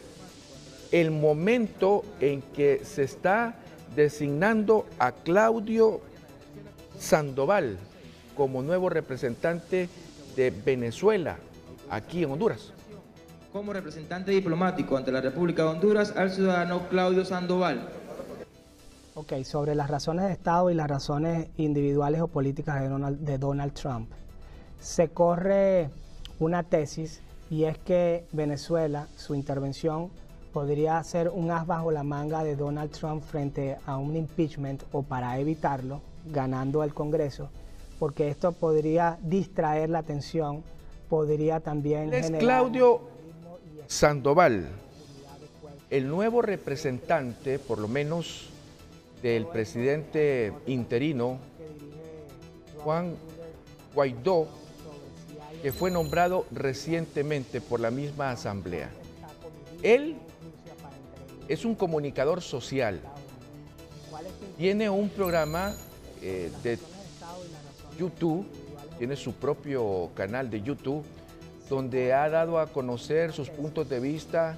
S1: el momento en que se está designando a Claudio Sandoval como nuevo representante de Venezuela aquí en Honduras.
S14: Como representante diplomático ante la República de Honduras al ciudadano Claudio Sandoval.
S15: Ok, sobre las razones de Estado y las razones individuales o políticas de Donald Trump. Se corre una tesis y es que Venezuela, su intervención, podría ser un as bajo la manga de Donald Trump frente a un impeachment o para evitarlo, ganando el Congreso, porque esto podría distraer la atención, podría también generar...
S1: Claudio Sandoval, el nuevo representante, por lo menos, del presidente interino, Juan Guaidó, que fue nombrado recientemente por la misma Asamblea. Él es un comunicador social, tiene un programa de YouTube, tiene su propio canal de YouTube, donde ha dado a conocer sus puntos de vista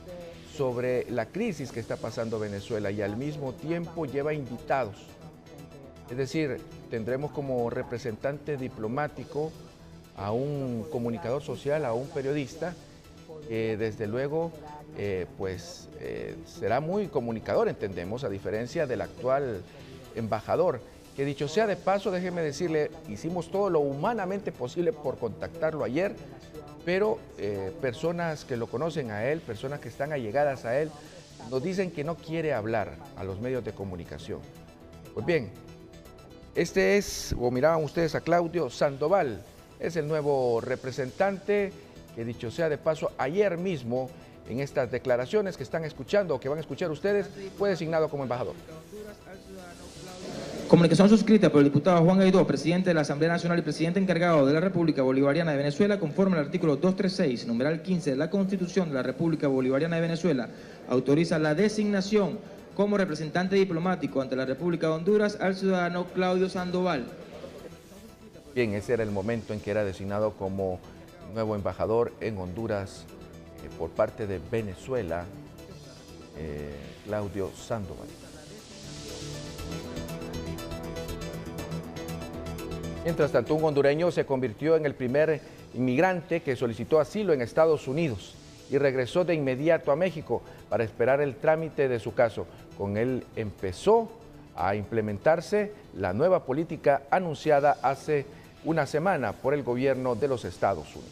S1: sobre la crisis que está pasando Venezuela y al mismo tiempo lleva invitados. Es decir, tendremos como representante diplomático a un comunicador social, a un periodista, que desde luego será muy comunicador, entendemos, a diferencia del actual embajador, que dicho sea de paso, déjeme decirle, hicimos todo lo humanamente posible por contactarlo ayer, pero personas que lo conocen a él, personas que están allegadas a él, nos dicen que no quiere hablar a los medios de comunicación. Pues bien, este es, o miraban ustedes a Claudio Sandoval, es el nuevo representante que, dicho sea de paso, ayer mismo, en estas declaraciones que están escuchando o que van a escuchar ustedes, fue designado como embajador.
S14: Comunicación suscrita por el diputado Juan Guaidó, presidente de la Asamblea Nacional y presidente encargado de la República Bolivariana de Venezuela, conforme al artículo 236, numeral 15 de la Constitución de la República Bolivariana de Venezuela, autoriza la designación como representante diplomático ante la República de Honduras al ciudadano Claudio Sandoval.
S1: Bien, ese era el momento en que era designado como nuevo embajador en Honduras por parte de Venezuela, Claudio Sandoval. Mientras tanto, un hondureño se convirtió en el primer inmigrante que solicitó asilo en Estados Unidos y regresó de inmediato a México para esperar el trámite de su caso. Con él empezó a implementarse la nueva política anunciada hace una semana por el gobierno de los Estados Unidos.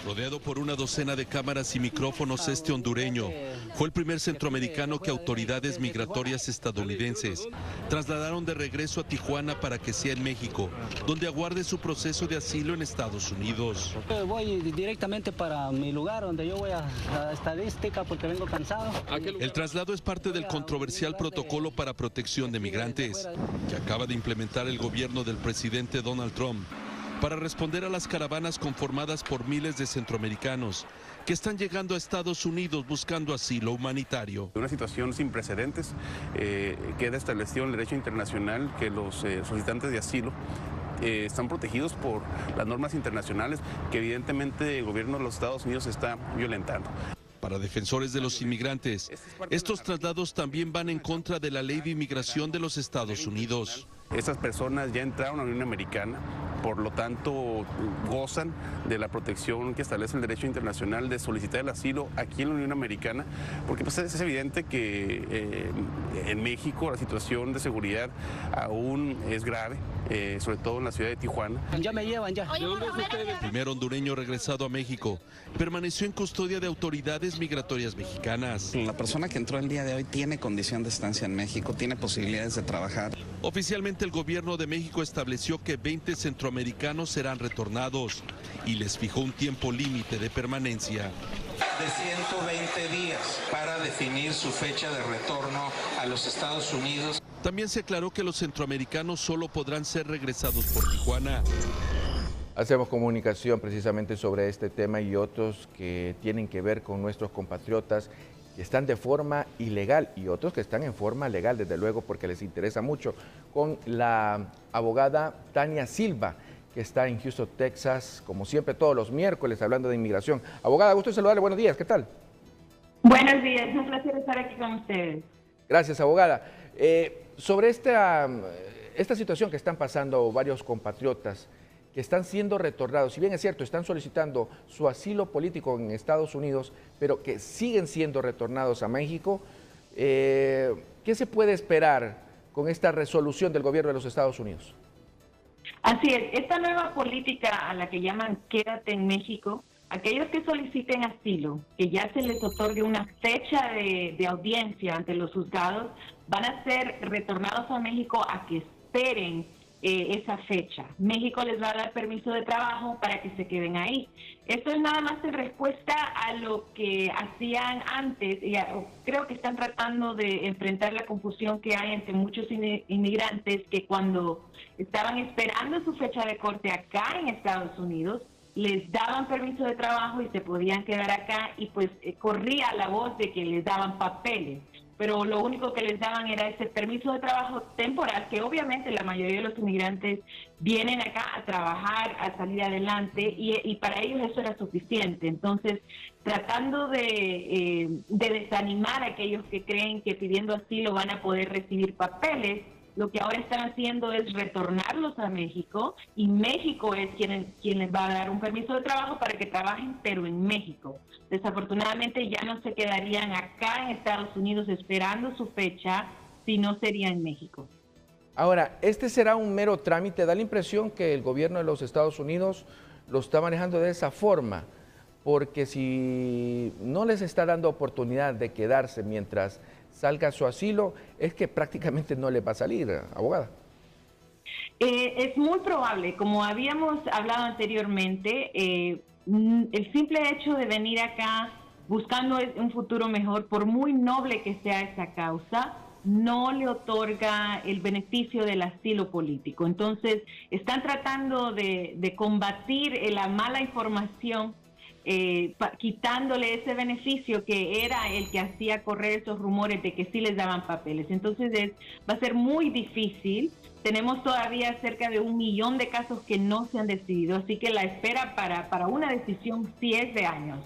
S16: Rodeado por una docena de cámaras y micrófonos, este hondureño fue el primer centroamericano que autoridades migratorias estadounidenses trasladaron de regreso a Tijuana para que sea en México, donde aguarde su proceso de asilo en Estados Unidos.
S17: Voy directamente para mi lugar, donde yo voy a estadística porque vengo cansado.
S16: El traslado es parte del controversial protocolo para protección de migrantes que acaba de implementar el gobierno del presidente Donald Trump, para responder a las caravanas conformadas por miles de centroamericanos que están llegando a Estados Unidos buscando asilo humanitario.
S18: Una situación sin precedentes, queda establecido en el derecho internacional que los solicitantes de asilo están protegidos por las normas internacionales que evidentemente el gobierno de los Estados Unidos está violentando.
S16: Para defensores de los inmigrantes, estos traslados también van en contra de la ley de inmigración de los Estados Unidos.
S18: Estas personas ya entraron a la Unión Americana, por lo tanto gozan de la protección que establece el derecho internacional de solicitar el asilo aquí en la Unión Americana, porque pues, es evidente que en México la situación de seguridad aún es grave, sobre todo en la ciudad de Tijuana.
S17: Ya me llevan, ya.
S16: El primer hondureño regresado a México permaneció en custodia de autoridades migratorias mexicanas.
S19: La persona que entró el día de hoy tiene condición de estancia en México, tiene posibilidades de trabajar.
S16: Oficialmente el gobierno de México estableció que 20 centroamericanos serán retornados y les fijó un tiempo límite de permanencia.
S20: De 120 días para definir su fecha de retorno a los Estados Unidos.
S16: También se aclaró que los centroamericanos solo podrán ser regresados por Tijuana.
S1: Hacemos comunicación precisamente sobre este tema y otros que tienen que ver con nuestros compatriotas que están de forma ilegal y otros que están en forma legal, desde luego, porque les interesa mucho, con la abogada Tania Silva, que está en Houston, Texas, como siempre todos los miércoles hablando de inmigración. Abogada, gusto de saludarle, buenos días, ¿qué tal?
S21: Buenos días, es un placer estar aquí con ustedes.
S1: Gracias, abogada. Sobre esta situación que están pasando varios compatriotas que están siendo retornados, si bien es cierto, están solicitando su asilo político en Estados Unidos, pero que siguen siendo retornados a México, ¿qué se puede esperar con esta resolución del gobierno de los Estados Unidos?
S21: Así es, esta nueva política a la que llaman Quédate en México, aquellos que soliciten asilo, que ya se les otorgue una fecha de audiencia ante los juzgados, van a ser retornados a México a que esperen esa fecha. México les va a dar permiso de trabajo para que se queden ahí. Esto es nada más en respuesta a lo que hacían antes, y creo que están tratando de enfrentar la confusión que hay entre muchos inmigrantes que cuando estaban esperando su fecha de corte acá en Estados Unidos, les daban permiso de trabajo y se podían quedar acá y pues corría la voz de que les daban papeles. Pero lo único que les daban era ese permiso de trabajo temporal, que obviamente la mayoría de los inmigrantes vienen acá a trabajar, a salir adelante, y para ellos eso era suficiente. Entonces, tratando de desanimar a aquellos que creen que pidiendo asilo van a poder recibir papeles, lo que ahora están haciendo es retornarlos a México, y México es quien les va a dar un permiso de trabajo para que trabajen, pero en México. Desafortunadamente ya no se quedarían acá en Estados Unidos esperando su fecha, sino sería en México.
S1: Ahora, ¿este será un mero trámite? Da la impresión que el gobierno de los Estados Unidos lo está manejando de esa forma, porque si no les está dando oportunidad de quedarse mientras salga su asilo, es que prácticamente no le va a salir, abogada.
S21: Es muy probable, como habíamos hablado anteriormente, el simple hecho de venir acá buscando un futuro mejor, por muy noble que sea esa causa, no le otorga el beneficio del asilo político. Entonces, están tratando de combatir la mala información, quitándole ese beneficio que era el que hacía correr esos rumores de que sí les daban papeles. Entonces va a ser muy difícil. Tenemos todavía cerca de 1 millón de casos que no se han decidido, así que la espera para una decisión sí es de años.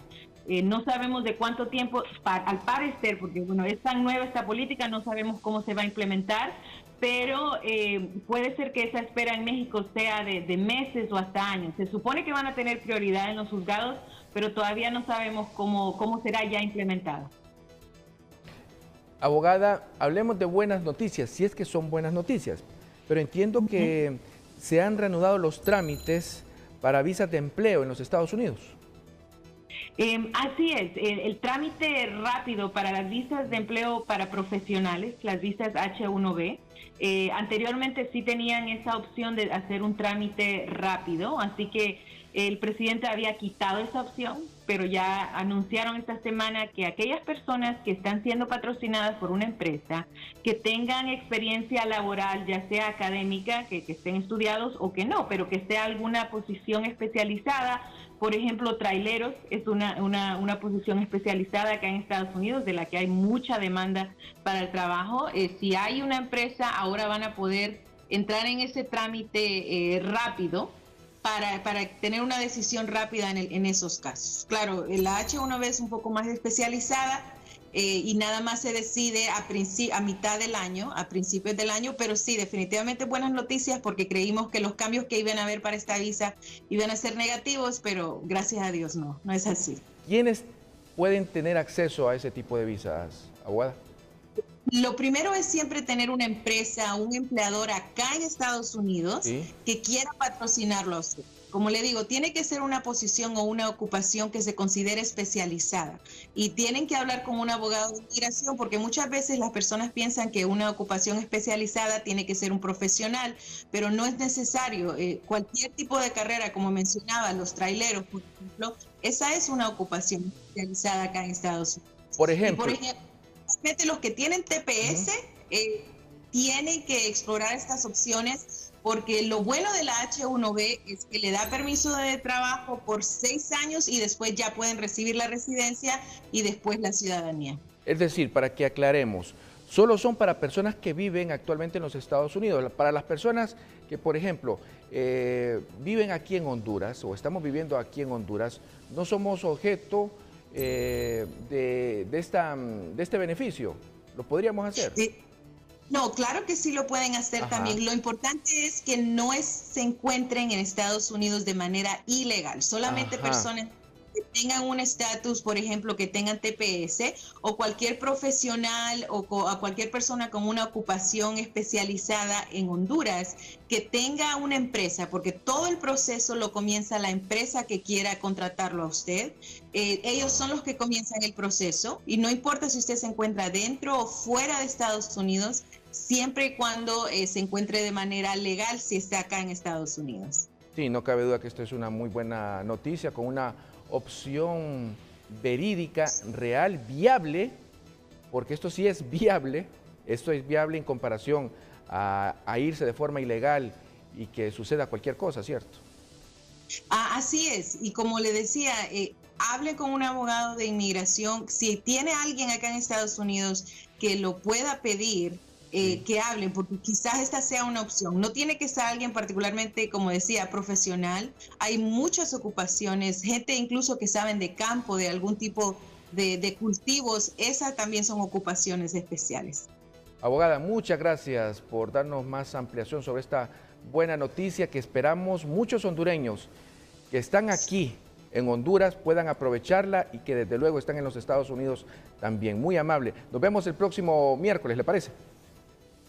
S21: No sabemos de cuánto tiempo, al parecer, porque bueno, es tan nueva esta política, no sabemos cómo se va a implementar, pero puede ser que esa espera en México sea de meses o hasta años. Se supone que van a tener prioridad en los juzgados, pero todavía no sabemos cómo será ya implementada.
S1: Abogada, hablemos de buenas noticias, si es que son buenas noticias, pero entiendo que se han reanudado los trámites para visas de empleo en los Estados Unidos.
S21: Así es, el trámite rápido para las visas de empleo para profesionales, las visas H1B, anteriormente sí tenían esa opción de hacer un trámite rápido, así que El presidente había quitado esa opción, pero ya anunciaron esta semana que aquellas personas que están siendo patrocinadas por una empresa, que tengan experiencia laboral, ya sea académica, que estén estudiados o que no, pero que sea alguna posición especializada. Por ejemplo, traileros es una posición especializada acá en Estados Unidos, de la que hay mucha demanda para el trabajo. Si hay una empresa, ahora van a poder entrar en ese trámite rápido, para tener una decisión rápida en esos casos. Claro, la H1B es un poco más especializada y nada más se decide a mitad del año, a principios del año, pero sí, definitivamente buenas noticias porque creímos que los cambios que iban a haber para esta visa iban a ser negativos, pero gracias a Dios no es así.
S1: ¿Quiénes pueden tener acceso a ese tipo de visas, abogada?
S21: Lo primero es siempre tener una empresa, un empleador acá en Estados Unidos que quiera patrocinarlo a usted. Como le digo, tiene que ser una posición o una ocupación que se considere especializada y tienen que hablar con un abogado de inmigración porque muchas veces las personas piensan que una ocupación especializada tiene que ser un profesional, pero no es necesario. Cualquier tipo de carrera, como mencionaba, los traileros, por ejemplo, esa es una ocupación especializada acá en Estados Unidos.
S1: Por ejemplo,
S21: los que tienen TPS tienen que explorar estas opciones porque lo bueno de la H1B es que le da permiso de trabajo por 6 años y después ya pueden recibir la residencia y después la ciudadanía.
S1: Es decir, para que aclaremos, solo son para personas que viven actualmente en los Estados Unidos. Para las personas que, por ejemplo, viven aquí en Honduras o estamos viviendo aquí en Honduras, no somos objeto de este beneficio. ¿Lo podríamos hacer?
S21: No, claro que sí lo pueden hacer también. Lo importante es que no se encuentren en Estados Unidos de manera ilegal. Solamente personas que tengan un estatus, por ejemplo, que tengan TPS o cualquier profesional o a cualquier persona con una ocupación especializada en Honduras que tenga una empresa, porque todo el proceso lo comienza la empresa que quiera contratarlo a usted. Ellos son los que comienzan el proceso y no importa si usted se encuentra dentro o fuera de Estados Unidos, siempre y cuando se encuentre de manera legal si está acá en Estados Unidos.
S1: Sí, no cabe duda que esto es una muy buena noticia con una opción verídica, real, viable, porque esto sí es viable, esto es viable en comparación a irse de forma ilegal y que suceda cualquier cosa, ¿cierto?
S21: Así es, y como le decía, hable con un abogado de inmigración, si tiene alguien acá en Estados Unidos que lo pueda pedir, que hablen, porque quizás esta sea una opción. No tiene que ser alguien particularmente, como decía, profesional. Hay muchas ocupaciones, gente incluso que saben de campo, de algún tipo de cultivos. Esas también son ocupaciones especiales.
S1: Abogada, muchas gracias por darnos más ampliación sobre esta buena noticia que esperamos muchos hondureños que están aquí en Honduras puedan aprovecharla y que desde luego están en los Estados Unidos también. Muy amable. Nos vemos el próximo miércoles, ¿le parece?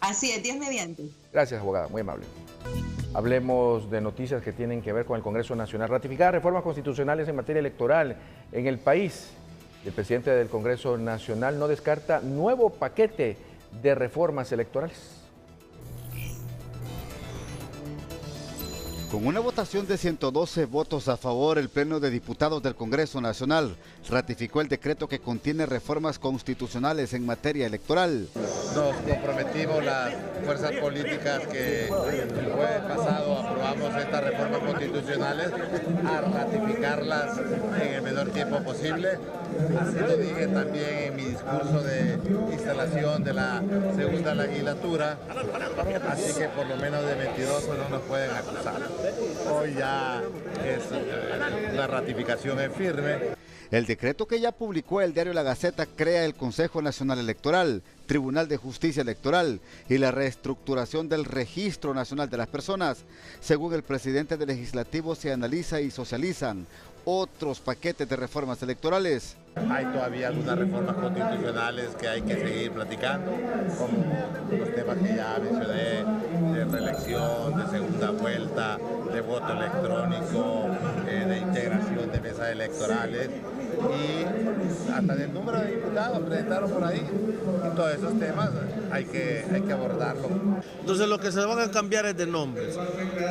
S21: Así es, Dios mediante.
S1: Gracias, abogada, muy amable. Hablemos de noticias que tienen que ver con el Congreso Nacional. Ratificar reformas constitucionales en materia electoral en el país. El presidente del Congreso Nacional no descarta nuevo paquete de reformas electorales.
S3: Con una votación de 112 votos a favor, el Pleno de Diputados del Congreso Nacional ratificó el decreto que contiene reformas constitucionales en materia electoral.
S22: Nos comprometimos las fuerzas políticas que el jueves pasado aprobamos estas reformas constitucionales a ratificarlas en el menor tiempo posible. Así lo dije también en mi discurso de instalación de la segunda legislatura, así que por lo menos de mentirosos no nos pueden acusar. Hoy ya la ratificación es firme.
S3: El decreto que ya publicó el diario La Gaceta crea el Consejo Nacional Electoral, Tribunal de Justicia Electoral y la reestructuración del Registro Nacional de las Personas. Según el presidente del Legislativo, se analiza y socializan otros paquetes de reformas electorales.
S22: Hay todavía algunas reformas constitucionales que hay que seguir platicando, como los temas que ya mencioné, de reelección, de segunda vuelta, de voto electrónico, de integración de mesas electorales y hasta del número de diputados presentaron por ahí, y todos esos temas hay que abordarlo.
S4: Entonces lo que se van a cambiar es de nombres.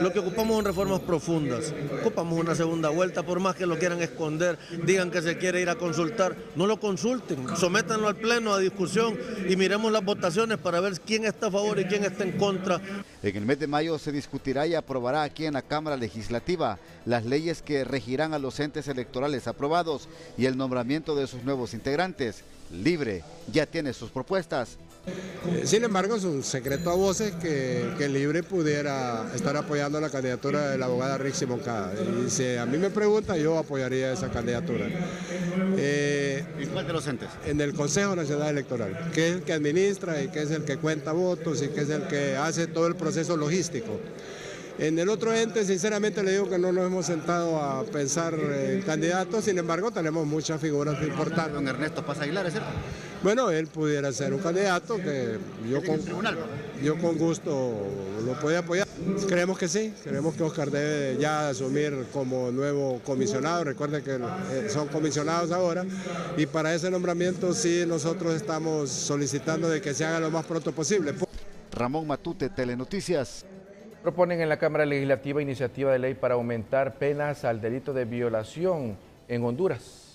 S4: Lo que ocupamos son reformas profundas. Ocupamos una segunda vuelta, por más que lo quieran esconder, digan que se quiere ir a consultar, no lo consulten, sométanlo al pleno a discusión y miremos las votaciones para ver quién está a favor y quién está en contra.
S3: En el mes de mayo se discutirá y aprobará aquí en la Cámara Legislativa las leyes que regirán a los entes electorales aprobados y el nombramiento de sus nuevos integrantes. Libre ya tiene sus propuestas.
S7: Sin embargo, es un secreto a voces que Libre pudiera estar apoyando la candidatura de la abogada Rixi Moncada. Y si a mí me pregunta, yo apoyaría esa candidatura.
S3: ¿Y cuál de los entes?
S7: En el Consejo Nacional Electoral, que es el que administra y que es el que cuenta votos y que es el que hace todo el proceso logístico. En el otro ente, sinceramente le digo que no nos hemos sentado a pensar en candidatos, sin embargo tenemos muchas figuras importantes.
S3: Don Ernesto Paz Aguilar, ¿es cierto?
S7: Bueno, él pudiera ser un candidato que yo con gusto lo podía apoyar. Creemos que sí, creemos que Oscar debe ya asumir como nuevo comisionado. Recuerden que son comisionados ahora y para ese nombramiento sí nosotros estamos solicitando de que se haga lo más pronto posible.
S3: Ramón Matute, Telenoticias.
S1: Proponen en la Cámara Legislativa iniciativa de ley para aumentar penas al delito de violación en Honduras.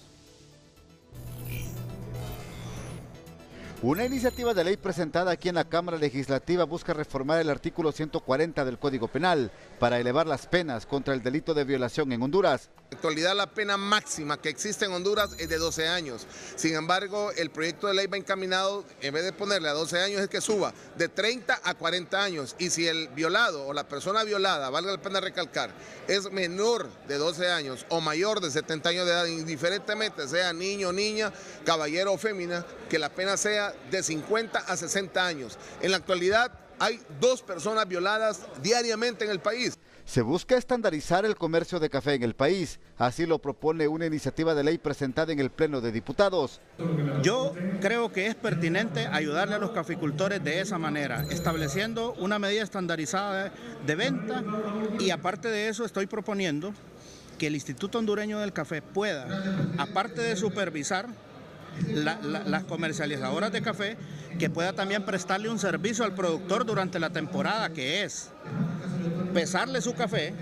S3: Una iniciativa de ley presentada aquí en la Cámara Legislativa busca reformar el artículo 140 del Código Penal para elevar las penas contra el delito de violación en Honduras.
S23: En la actualidad la pena máxima que existe en Honduras es de 12 años. Sin embargo, el proyecto de ley va encaminado, en vez de ponerle a 12 años, es que suba de 30 a 40 años. Y si el violado o la persona violada, valga la pena recalcar, es menor de 12 años o mayor de 70 años de edad, indiferentemente sea niño, niña, caballero o fémina, que la pena sea de 50 a 60 años. En la actualidad hay 2 personas violadas diariamente en el país.
S3: Se busca estandarizar el comercio de café en el país. Así lo propone una iniciativa de ley presentada en el Pleno de Diputados.
S24: Yo creo que es pertinente ayudarle a los caficultores de esa manera, estableciendo una medida estandarizada de venta y aparte de eso estoy proponiendo que el Instituto Hondureño del Café pueda, aparte de supervisar las comercializadoras de café, que pueda también prestarle un servicio al productor durante la temporada, que es pesarle su café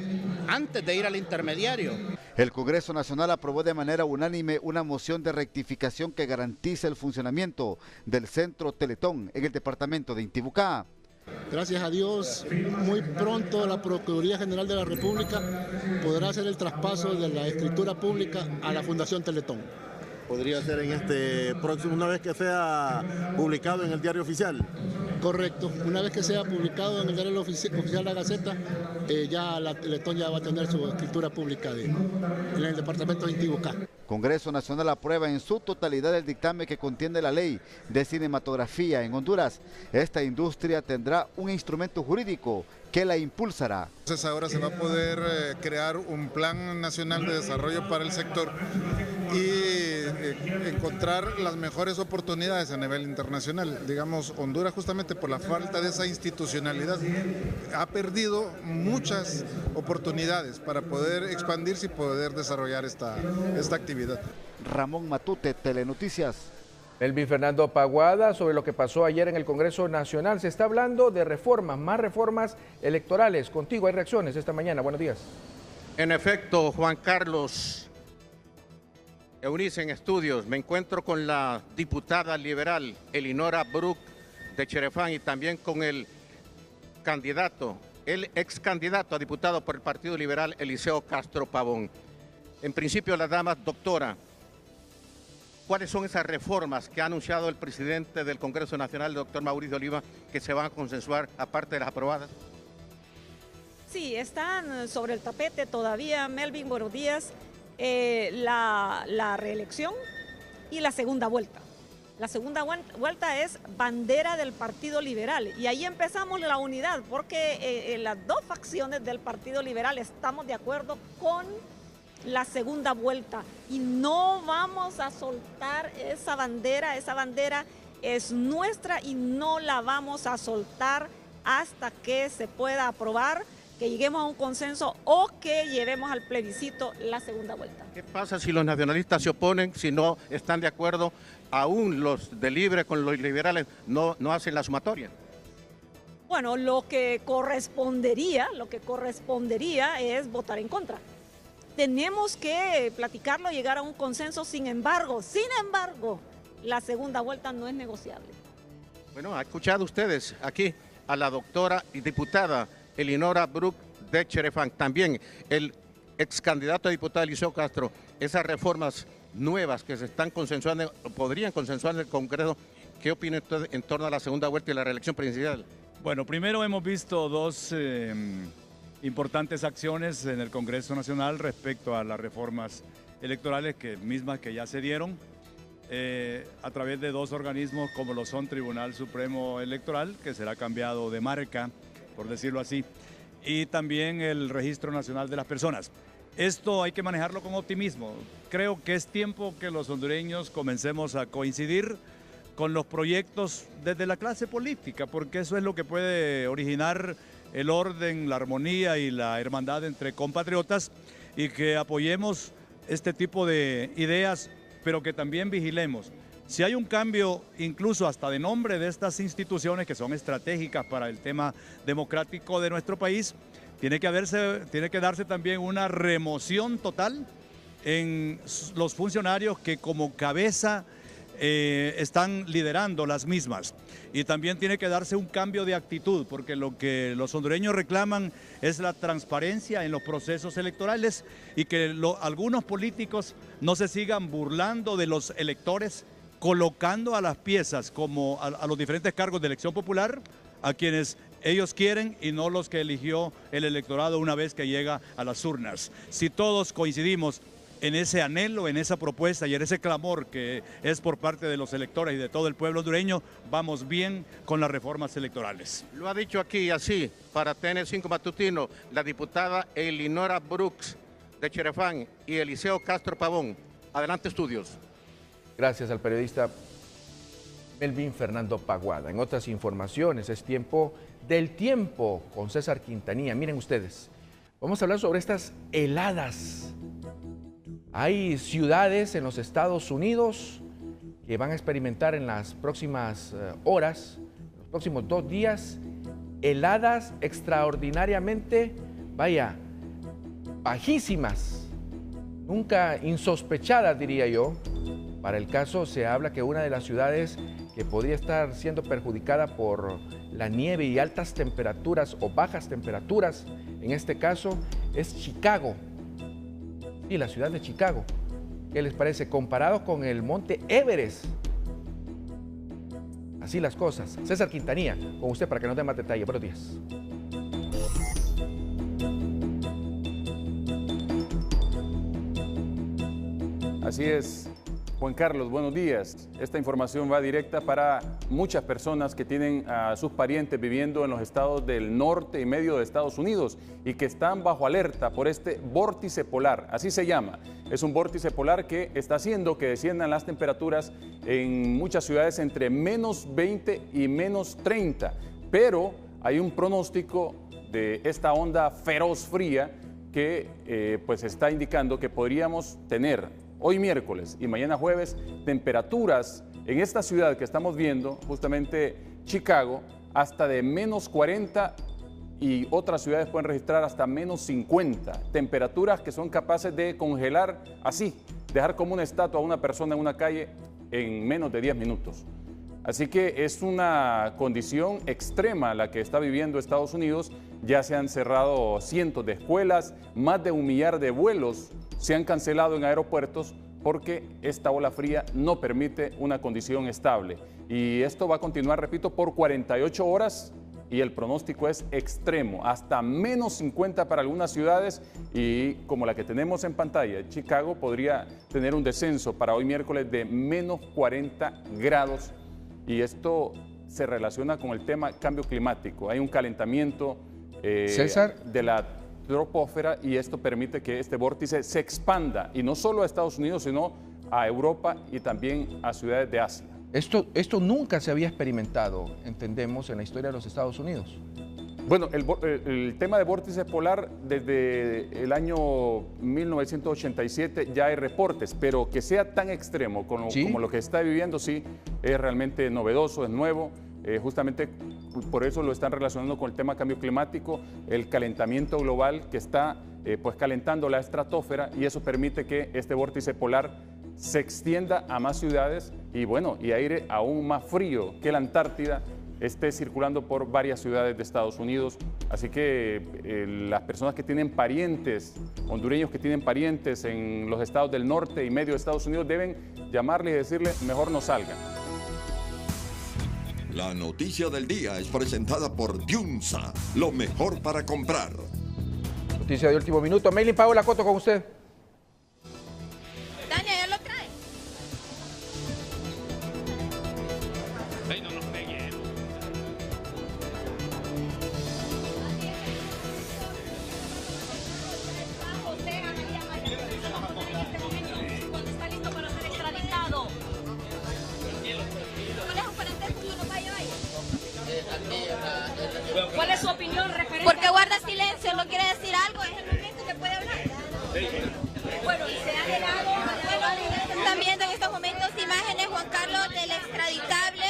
S24: antes de ir al intermediario.
S3: El Congreso Nacional aprobó de manera unánime una moción de rectificación que garantiza el funcionamiento del Centro Teletón en el departamento de Intibucá.
S25: Gracias a Dios, muy pronto la Procuraduría General de la República podrá hacer el traspaso de la escritura pública a la Fundación Teletón.
S26: ¿Podría ser en este próximo, una vez que sea publicado en el diario oficial?
S25: Correcto, una vez que sea publicado en el diario oficial de la Gaceta, ya la Teletón ya va a tener su escritura pública en el departamento de Intibucá.
S3: Congreso Nacional aprueba en su totalidad el dictamen que contiene la ley de cinematografía en Honduras. Esta industria tendrá un instrumento jurídico que la impulsará.
S27: Entonces ahora se va a poder crear un plan nacional de desarrollo para el sector y encontrar las mejores oportunidades a nivel internacional. Digamos, Honduras justamente por la falta de esa institucionalidad ha perdido muchas oportunidades para poder expandirse y poder desarrollar esta actividad.
S3: Ramón Matute, Telenoticias.
S1: Melvin Fernando Paguada, sobre lo que pasó ayer en el Congreso Nacional. Se está hablando de reformas, más reformas electorales. Contigo hay reacciones esta mañana. Buenos días.
S28: En efecto, Juan Carlos, Eunice en estudios. Me encuentro con la diputada liberal Elinora Bruck de Cherefán y también con el ex candidato a diputado por el Partido Liberal, Eliseo Castro Pavón. En principio, las damas, doctora, ¿cuáles son esas reformas que ha anunciado el presidente del Congreso Nacional, el doctor Mauricio Oliva, que se van a consensuar aparte de las aprobadas?
S29: Sí, están sobre el tapete todavía, Melvin, buenos días, la reelección y la segunda vuelta. La segunda vuelta es bandera del Partido Liberal y ahí empezamos la unidad porque las dos facciones del Partido Liberal estamos de acuerdo con la segunda vuelta y no vamos a soltar esa bandera es nuestra y no la vamos a soltar hasta que se pueda aprobar que lleguemos a un consenso o que llevemos al plebiscito la segunda vuelta.
S28: ¿Qué pasa si los nacionalistas se oponen, si no están de acuerdo? Aún los de Libre con los liberales no hacen la sumatoria.
S29: Bueno, lo que correspondería es votar en contra. Tenemos que platicarlo, llegar a un consenso, sin embargo, la segunda vuelta no es negociable.
S28: Bueno, ha escuchado ustedes aquí a la doctora y diputada Elinora Brooks de Cherefán, también el ex candidato a diputado Eliseo Castro. Esas reformas nuevas que se están consensuando, podrían consensuar en el Congreso, ¿qué opina usted en torno a la segunda vuelta y la reelección presidencial?
S2: Bueno, primero hemos visto dos importantes acciones en el Congreso Nacional respecto a las reformas electorales mismas que ya se dieron a través de dos organismos como lo son Tribunal Supremo Electoral, que será cambiado de marca, por decirlo así, y también el Registro Nacional de las Personas. Esto hay que manejarlo con optimismo. Creo que es tiempo que los hondureños comencemos a coincidir con los proyectos desde la clase política, porque eso es lo que puede originar el orden, la armonía y la hermandad entre compatriotas, y que apoyemos este tipo de ideas, pero que también vigilemos. Si hay un cambio incluso hasta de nombre de estas instituciones que son estratégicas para el tema democrático de nuestro país, tiene que darse también una remoción total en los funcionarios que como cabeza están liderando las mismas. Y también tiene que darse un cambio de actitud, porque lo que los hondureños reclaman es la transparencia en los procesos electorales y que algunos políticos no se sigan burlando de los electores, colocando a las piezas como a los diferentes cargos de elección popular a quienes ellos quieren y no los que eligió el electorado una vez que llega a las urnas. Si todos coincidimos en ese anhelo, en esa propuesta y en ese clamor que es por parte de los electores y de todo el pueblo hondureño, vamos bien con las reformas electorales.
S28: Lo ha dicho aquí así, para TN5 Matutino, la diputada Elinora Brooks de Cherefán y Eliseo Castro Pavón. Adelante, estudios.
S1: Gracias al periodista Melvin Fernando Paguada. En otras informaciones, es tiempo del tiempo con César Quintanilla. Miren ustedes, vamos a hablar sobre estas heladas. Hay ciudades en los Estados Unidos que van a experimentar en las próximas horas, los próximos 2 días, heladas extraordinariamente, bajísimas, nunca insospechadas, diría yo. Para el caso, se habla que una de las ciudades que podría estar siendo perjudicada por la nieve y altas temperaturas o bajas temperaturas, en este caso, es Chicago. Y la ciudad de Chicago. ¿Qué les parece? Comparado con el monte Everest. Así las cosas. César Quintanilla, con usted para que nos dé más detalle. Buenos días.
S5: Así es, Juan Carlos, buenos días. Esta información va directa para muchas personas que tienen a sus parientes viviendo en los estados del norte y medio de Estados Unidos y que están bajo alerta por este vórtice polar, así se llama. Es un vórtice polar que está haciendo que desciendan las temperaturas en muchas ciudades entre menos 20 y menos 30, pero hay un pronóstico de esta onda feroz fría que pues está indicando que podríamos tener hoy miércoles y mañana jueves temperaturas en esta ciudad que estamos viendo, justamente Chicago, hasta de menos 40 y otras ciudades pueden registrar hasta menos 50. Temperaturas que son capaces de congelar así, dejar como una estatua a una persona en una calle en menos de 10 minutos. Así que es una condición extrema la que está viviendo Estados Unidos. Ya se han cerrado cientos de escuelas, más de 1 millar de vuelos se han cancelado en aeropuertos porque esta ola fría no permite una condición estable. Y esto va a continuar, repito, por 48 horas y el pronóstico es extremo, hasta menos 50 para algunas ciudades y como la que tenemos en pantalla, Chicago podría tener un descenso para hoy miércoles de menos 40 grados. Y esto se relaciona con el tema cambio climático. Hay un calentamiento de la troposfera y esto permite que este vórtice se expanda y no solo a Estados Unidos, sino a Europa y también a ciudades de Asia.
S1: Esto nunca se había experimentado, entendemos, en la historia de los Estados Unidos.
S5: Bueno, el tema de vórtice polar desde el año 1987 ya hay reportes, pero que sea tan extremo como lo que está viviendo, sí, es realmente novedoso, es nuevo. Justamente por eso lo están relacionando con el tema cambio climático, el calentamiento global que está pues calentando la estratosfera, y eso permite que este vórtice polar se extienda a más ciudades y bueno, y aire aún más frío que la Antártida esté circulando por varias ciudades de Estados Unidos. Así que las personas que tienen parientes, hondureños que tienen parientes en los estados del norte y medio de Estados Unidos, deben llamarle y decirle mejor no salgan.
S6: La noticia del día es presentada por Diunsa, lo mejor para comprar.
S1: Noticia de último minuto. Maylin Pao, la Coto con usted.
S8: Daniel, ¿ya lo trae? ¿Cuál es su opinión referente? Porque guarda silencio, no quiere decir algo, es el momento que puede hablar. Bueno, y se ha llegado. Están viendo en estos momentos imágenes, Juan Carlos, del extraditable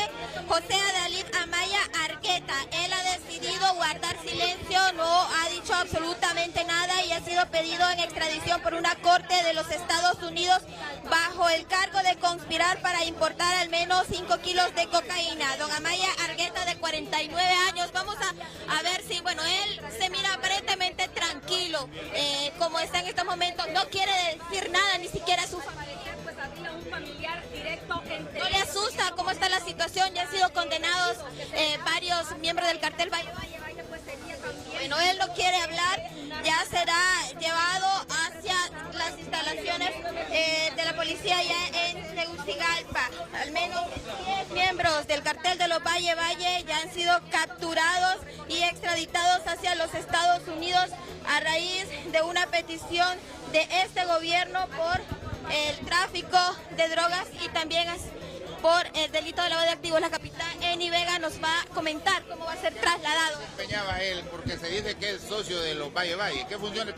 S8: José Adalid Amaya Argueta. Él ha decidido guardar silencio, no ha dicho absolutamente nada y ha sido pedido en extradición por una corte de los Estados Unidos bajo el cargo de conspirar para importar al menos 5 kilos de cocaína. Don Amaya Argueta, de 49 años. Vamos a ver si, bueno, él se mira aparentemente tranquilo, como está en estos momentos. No quiere decir nada, ni siquiera a su familia. Pues había un familiar directo. ¿No le asusta cómo está la situación? Ya han sido condenados varios miembros del cartel Valle. Bueno, él no quiere hablar, ya será llevado hacia las instalaciones de la policía ya en Tegucigalpa. Al menos 10 miembros del cartel de los Valle ya han sido capturados y extraditados hacia los Estados Unidos a raíz de una petición de este gobierno por el tráfico de drogas y también por el delito de lavado de activos. La capitán Eni Vega nos va a comentar cómo va a ser trasladado.
S9: Desempeñaba él, porque se dice que es socio de los Valle. ¿Qué funciones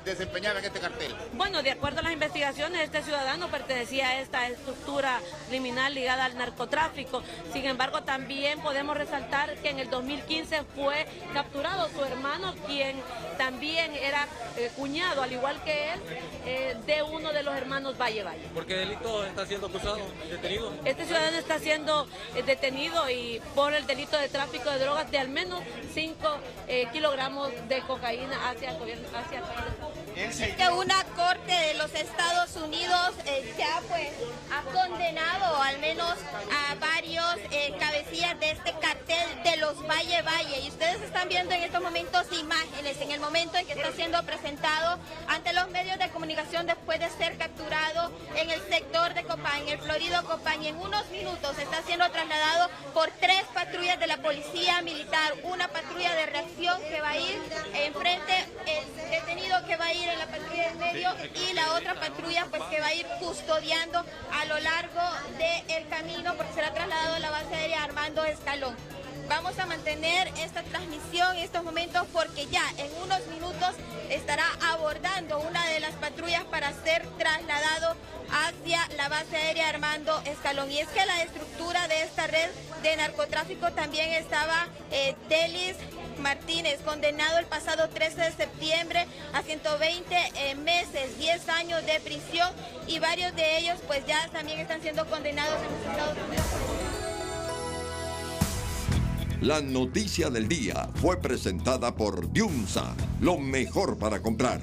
S9: desempeñaba en este cartel?
S8: Bueno, de acuerdo a las investigaciones, este ciudadano pertenecía a esta estructura criminal ligada al narcotráfico. Sin embargo, también podemos resaltar que en el 2015 fue capturado su hermano, quien también era cuñado, al igual que él, de uno de los hermanos Valle.
S10: ¿Por qué delito está siendo acusado, detenido?
S8: Este ciudadano está siendo detenido y por el delito de tráfico de drogas de al menos 5 kilogramos de cocaína hacia el gobierno, hacia el país. Que una corte de los Estados Unidos ya ha condenado al menos a varios cabecillas de este cartel de los Valle. Y ustedes están viendo en estos momentos imágenes, en el momento en que está siendo presentado ante los medios de comunicación después de ser capturado en el sector de Copán, en el florido Copán, y en unos minutos está siendo trasladado por 3 patrullas de la policía militar, una patrulla de reacción que va a ir enfrente, el detenido que va a ir en la patrulla del medio y la otra patrulla pues que va a ir custodiando a lo largo del camino porque será trasladado a la base aérea Armando Escalón. Vamos a mantener esta transmisión en estos momentos porque ya en unos minutos estará abordando una de las patrullas para ser trasladado hacia la base aérea Armando Escalón. Y es que la estructura de esta red de narcotráfico también estaba Delis Martínez, condenado el pasado 13 de septiembre a 120 meses, 10 años de prisión, y varios de ellos pues ya también están siendo condenados en los Estados Unidos.
S6: La noticia del día fue presentada por Diunsa, lo mejor para comprar.